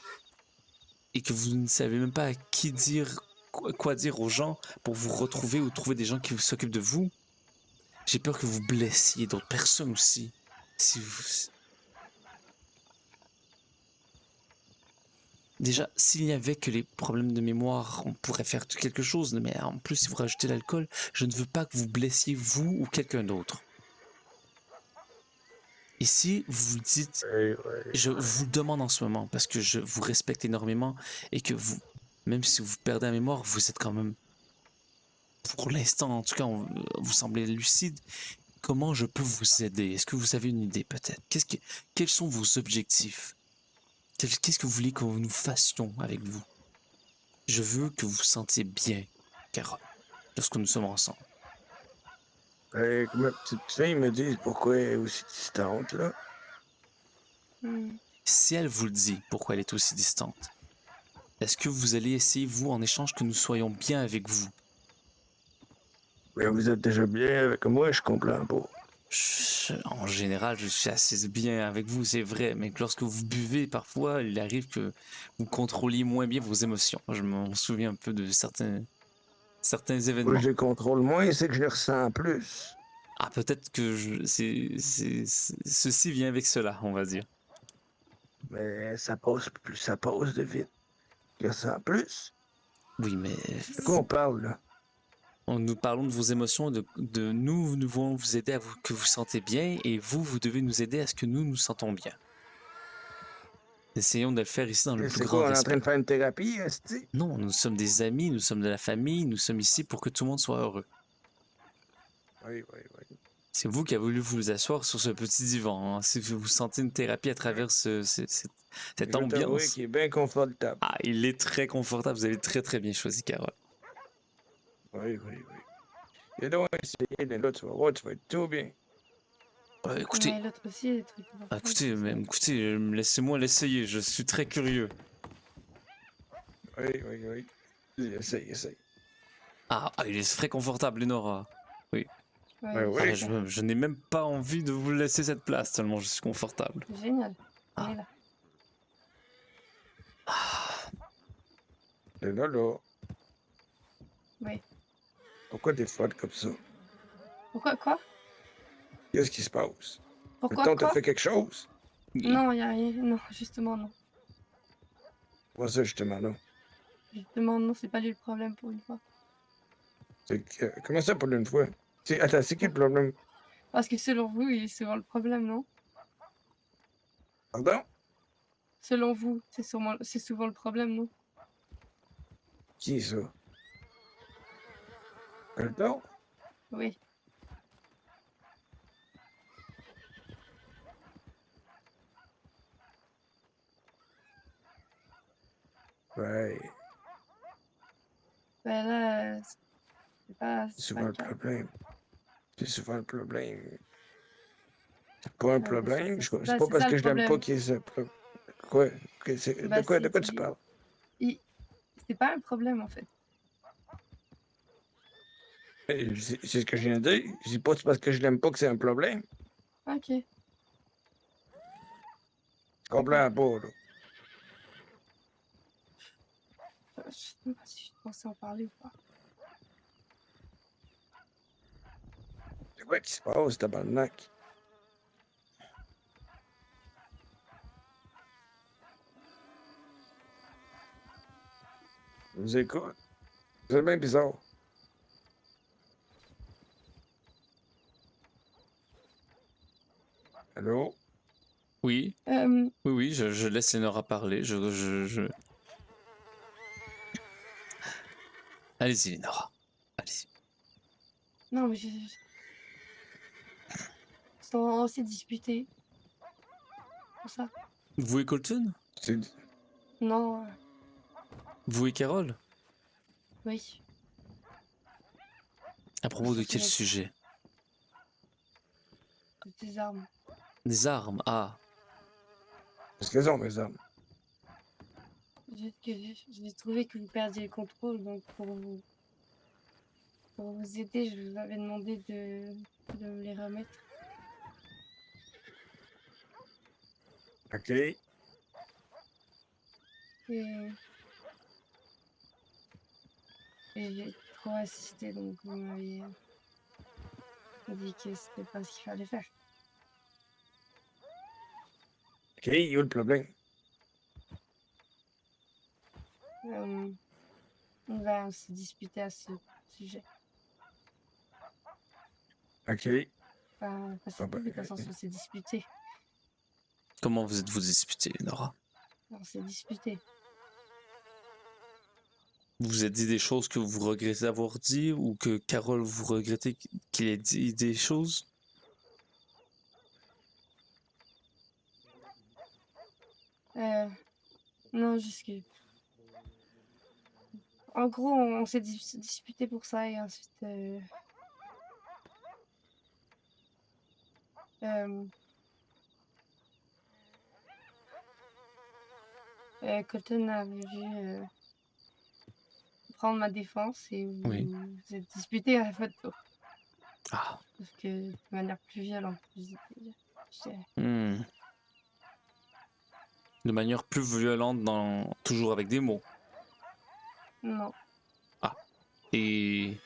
et que vous ne savez même pas à qui dire, quoi dire aux gens pour vous retrouver ou trouver des gens qui s'occupent de vous. J'ai peur que vous blessiez d'autres personnes aussi. Déjà, s'il n'y avait que les problèmes de mémoire, on pourrait faire quelque chose, mais en plus, si vous rajoutez l'alcool, je ne veux pas que vous blessiez vous ou quelqu'un d'autre. Ici, vous dites, Oui, oui. je vous le demande en ce moment, parce que je vous respecte énormément et que vous, même si vous perdez la mémoire, vous êtes quand même, pour l'instant en tout cas, vous semblez lucide. Comment je peux vous aider? Est-ce que vous avez une idée peut-être? Quels sont vos objectifs? Qu'est-ce que vous voulez que nous fassions avec vous? Je veux que vous vous sentiez bien, Carole, lorsque nous sommes ensemble. Que ma petite fille me dise pourquoi elle est aussi distante, là. Si elle vous le dit, pourquoi elle est aussi distante, est-ce que vous allez essayer, vous, en échange, que nous soyons bien avec vous? Mais vous êtes déjà bien avec moi, je comprends pas. En général, je suis assez bien avec vous, c'est vrai, mais lorsque vous buvez, parfois, il arrive que vous contrôliez moins bien vos émotions. Je m'en souviens un peu de certains événements. Moi, je les contrôle moins, c'est que je les ressens plus. Ah, peut-être que ceci vient avec cela, on va dire. Mais ça passe de vite. Je les ressens plus. Oui, mais De quoi on parle, là? nous parlons de vos émotions, nous voulons vous aider à vous que vous sentez bien, et vous devez nous aider à ce que nous nous sentons bien. Essayons de le faire ici dans le plus C'est grand quoi, on est en respect. train de faire une thérapie, esti? Non, nous sommes des amis, nous sommes de la famille, nous sommes ici pour que tout le monde soit heureux. Oui, oui, oui. C'est vous qui avez voulu vous asseoir sur ce petit divan, hein. Si vous sentez une thérapie à travers cette Je dois t'avouer ambiance. qu'il est bien confortable. Ah, il est très confortable, vous avez très très bien choisi, Carole. Oui, oui, oui. Et donc, essayer, là, tu vas voir, tu vas être tout bien. Écoutez, Ouais, l'autre aussi, des trucs. écoutez, laissez-moi l'essayer, je suis très curieux. Oui, oui, oui. Vas-y, essaye. Ah, il est très confortable, Lenora. Ouais, oui. Ah, je n'ai même pas envie de vous laisser cette place, tellement je suis confortable. génial. Ah. On est là. Et là. Oui. Pourquoi t'es froide comme ça? Pourquoi quoi? Qu'est-ce qui se passe? Pourquoi Mettons, t'as quoi? fait quelque chose? Non, y a rien. Non, justement non. Moi, ça, justement, non. Justement, non, c'est pas lui le problème pour une fois. Comment ça pour une fois? Attends, c'est qui le problème? Parce que selon vous, il est souvent le problème, non? Pardon? Selon vous, c'est souvent le problème, non? Qui est ça? Colton? Oui. Ouais, Ben là, c'est c'est souvent pas le le cas. problème. C'est souvent le problème. C'est pas un Ben, problème. C'est pas c'est parce ça le que je l'aime pas problème. qu'il est ça. Quoi? Bah, De quoi tu parles? il- c'est pas un problème en fait. C'est ce que je viens de dire. Je dis pas que c'est parce que je l'aime pas que c'est un problème. Ok, Tu d'accord. comprends pas, là. Je sais même pas si je pensais en parler ou pas. C'est quoi qui se passe, tabarnak? Je vous écoute. C'est bien bizarre. Allô? Oui, Euh, oui, je laisse Lénora parler. Allez-y, Lénora. Allez-y. non, mais on s'est disputé. Pour ça. Vous et Colton? C'est- Non, Vous et Carole? oui. À propos de Ça, quel c'est sujet? des armes. Des armes, ah. Parce qu'elles ont mes armes. Juste que j'ai trouvé que vous perdiez le contrôle, donc pour vous aider, je vous avais demandé de me les remettre. OK? Et j'ai trop assisté, donc vous m'aviez dit que c'était pas ce qu'il fallait faire. OK, il y a le problème. On s'est disputé à ce sujet. OK. Enfin, pas Ah c'est ben, mais dans le sens où on s'est disputé. Comment vous êtes-vous disputé, Lénora? On s'est disputé. Vous vous êtes dit des choses que vous regrettez d'avoir dit ou que Carole vous regrettez qu'il ait dit des choses? Non, juste que... En gros, on s'est disputé pour ça et ensuite... Colton avait vu prendre ma défense et vous Oui. vous êtes disputé à votre tour. Ah. Sauf que de manière plus violente. Je dirais. Hmm. De manière plus violente, toujours avec des mots. Non, Et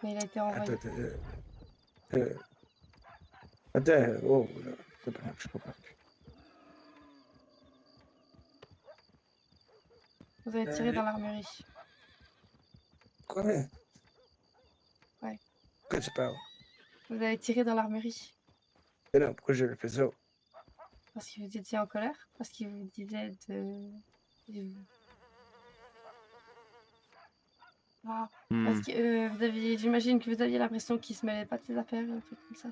mais il a été envoyé. Attends, oh, là, c'est pas grave, je comprends plus. Vous avez tiré dans l'armurerie. Quoi? Ouais. Pourquoi tu parles? Vous avez tiré dans l'armurerie. Mais non, pourquoi je fais ça? Parce que vous étiez en colère. Parce qu'il vous disait Ah, parce hmm. que j'imagine que vous aviez l'impression qu'il se mêlait pas de ses affaires, un truc comme ça.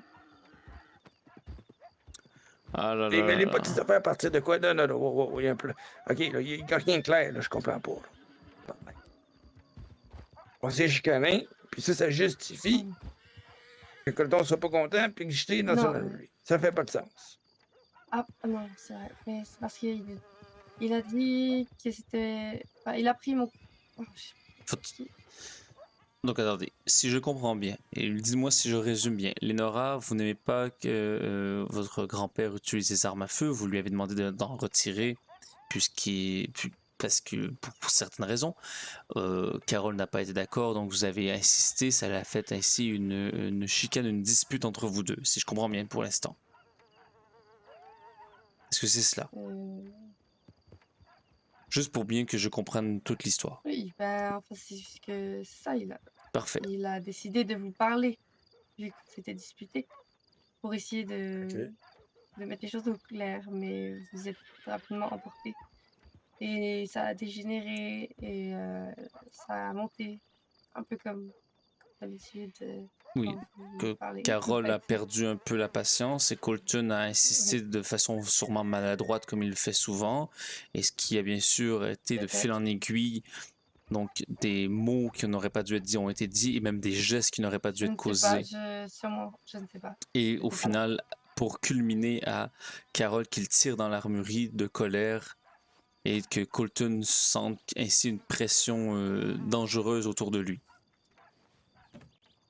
Ah là Il là mêlait là pas de tes là. affaires à partir de quoi? Non, non, non, il y a un peu. OK, là, il n'y a rien de clair, là, je comprends pas. Là. On s'est chicané, puis ça justifie Mm. que Colton soit pas content, puis que j'étais dans son Non, armurerie. Ça fait pas de sens. ah non, c'est vrai. Mais c'est parce qu'il a dit que c'était... Enfin, il a pris mon... Oh, Faut- Donc attendez, si je comprends bien, et dis-moi si je résume bien, Lénora, vous n'aimez pas que votre grand-père utilise des armes à feu, vous lui avez demandé d'en retirer, parce que pour certaines raisons, Carole n'a pas été d'accord, donc vous avez insisté, ça l'a fait ainsi une chicane, une dispute entre vous deux, si je comprends bien pour l'instant. Est-ce que c'est cela? Juste pour bien que je comprenne toute l'histoire. Oui, ben, enfin, c'est juste que ça, Parfait. il a décidé de vous parler, vu qu'on s'était disputé, pour essayer Ok. de mettre les choses au clair, mais vous êtes rapidement emporté. Et ça a dégénéré et ça a monté, un peu comme d'habitude Oui, quand vous que parlez. Carole a Faites. perdu un peu la patience et Colton a insisté de façon sûrement maladroite comme il le fait souvent, et ce qui a bien sûr été de fil en aiguille. Donc des mots qui n'auraient pas dû être dits ont été dits et même des gestes qui n'auraient pas dû Je être ne sais pas, causés. sûrement, je ne sais pas. Et au J'étais pas là. final, pour culminer à Carole qu'il tire dans l'armurerie de colère et que Colton sente ainsi une pression dangereuse autour de lui.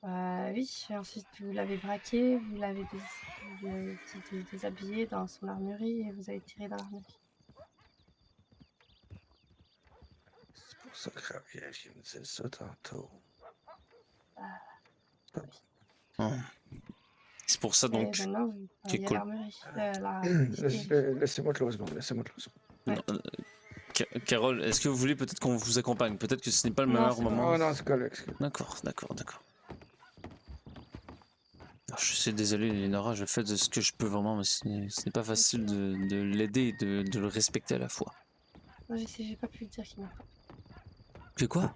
Oui, et ensuite vous l'avez braqué, vous l'avez dit de déshabiller dans son armurerie et vous avez tiré dans l'armurerie. C'est pour ça que Javier vient me dire ça tantôt. Hum. C'est pour ça Et donc maintenant, vous que travaillez à Col- l'armurerie, la distillerie. Laissez-moi 3 secondes, laissez-moi 3 secondes. Ouais. Non, Carole, est-ce que vous voulez peut-être qu'on vous accompagne? Peut-être que ce n'est pas le Non, meilleur c'est bon. moment. Oh non, c'est correct. c'est correct. D'accord. Je suis désolé, Lénora, je fais de ce que je peux vraiment, mais ce n'est pas facile de l'aider et de le respecter à la fois. Moi, j'ai pas pu dire qu'il m'a frappé. Que quoi?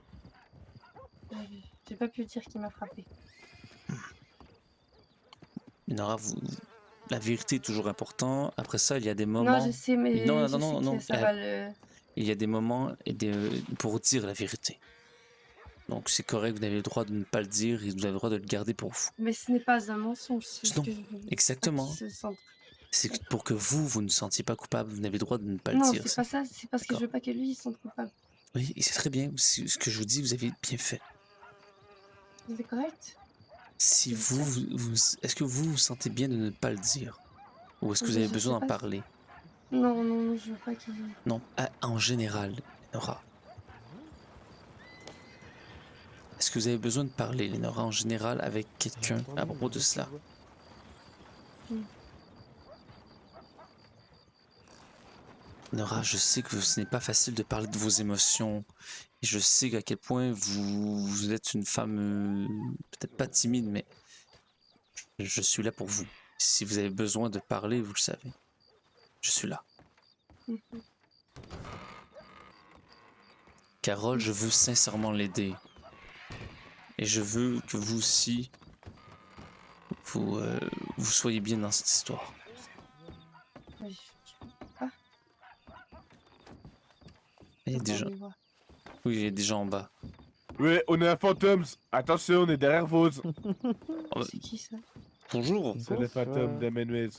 J'ai pas pu dire qu'il m'a frappé. Lénora, la vérité est toujours importante. Après ça, il y a des moments. Non, je sais, mais Non, je sais que ça va le... Il y a des moments pour dire la vérité. Donc c'est correct, vous avez le droit de ne pas le dire et vous avez le droit de le garder pour vous. Mais ce n'est pas un mensonge, c'est ce Non, que je veux exactement. pas qu'il se sente. C'est pour que vous ne sentiez pas coupable, vous avez le droit de ne pas le Non, dire. c'est pas ça, c'est parce que D'accord. je veux pas que lui il se sente coupable. Oui, et c'est très bien. Ce que je vous dis, vous avez bien fait. C'est correct? Si C'est vous, ça. est-ce que vous vous sentez bien de ne pas le dire? Ou est-ce que vous avez Je besoin sais d'en pas. parler? Non, je veux pas qu'il... Non, en général, Lénora. Est-ce que vous avez besoin de parler, Lénora, en général, avec quelqu'un à propos de cela? Lénora, je sais que ce n'est pas facile de parler de vos émotions. Et je sais à quel point vous êtes une femme peut-être pas timide, mais je suis là pour vous. Si vous avez besoin de parler, vous le savez. Je suis là. Carole, je veux sincèrement l'aider. Et je veux que vous aussi, vous soyez bien dans cette histoire. Mais je peux pas. Il y a des gens... Attendez voir. Oui, il y a des gens en bas. Oui, on est à Phantoms. Attention, on est derrière vous. C'est qui ça? Bonjour. C'est le fantôme d'Amenwez.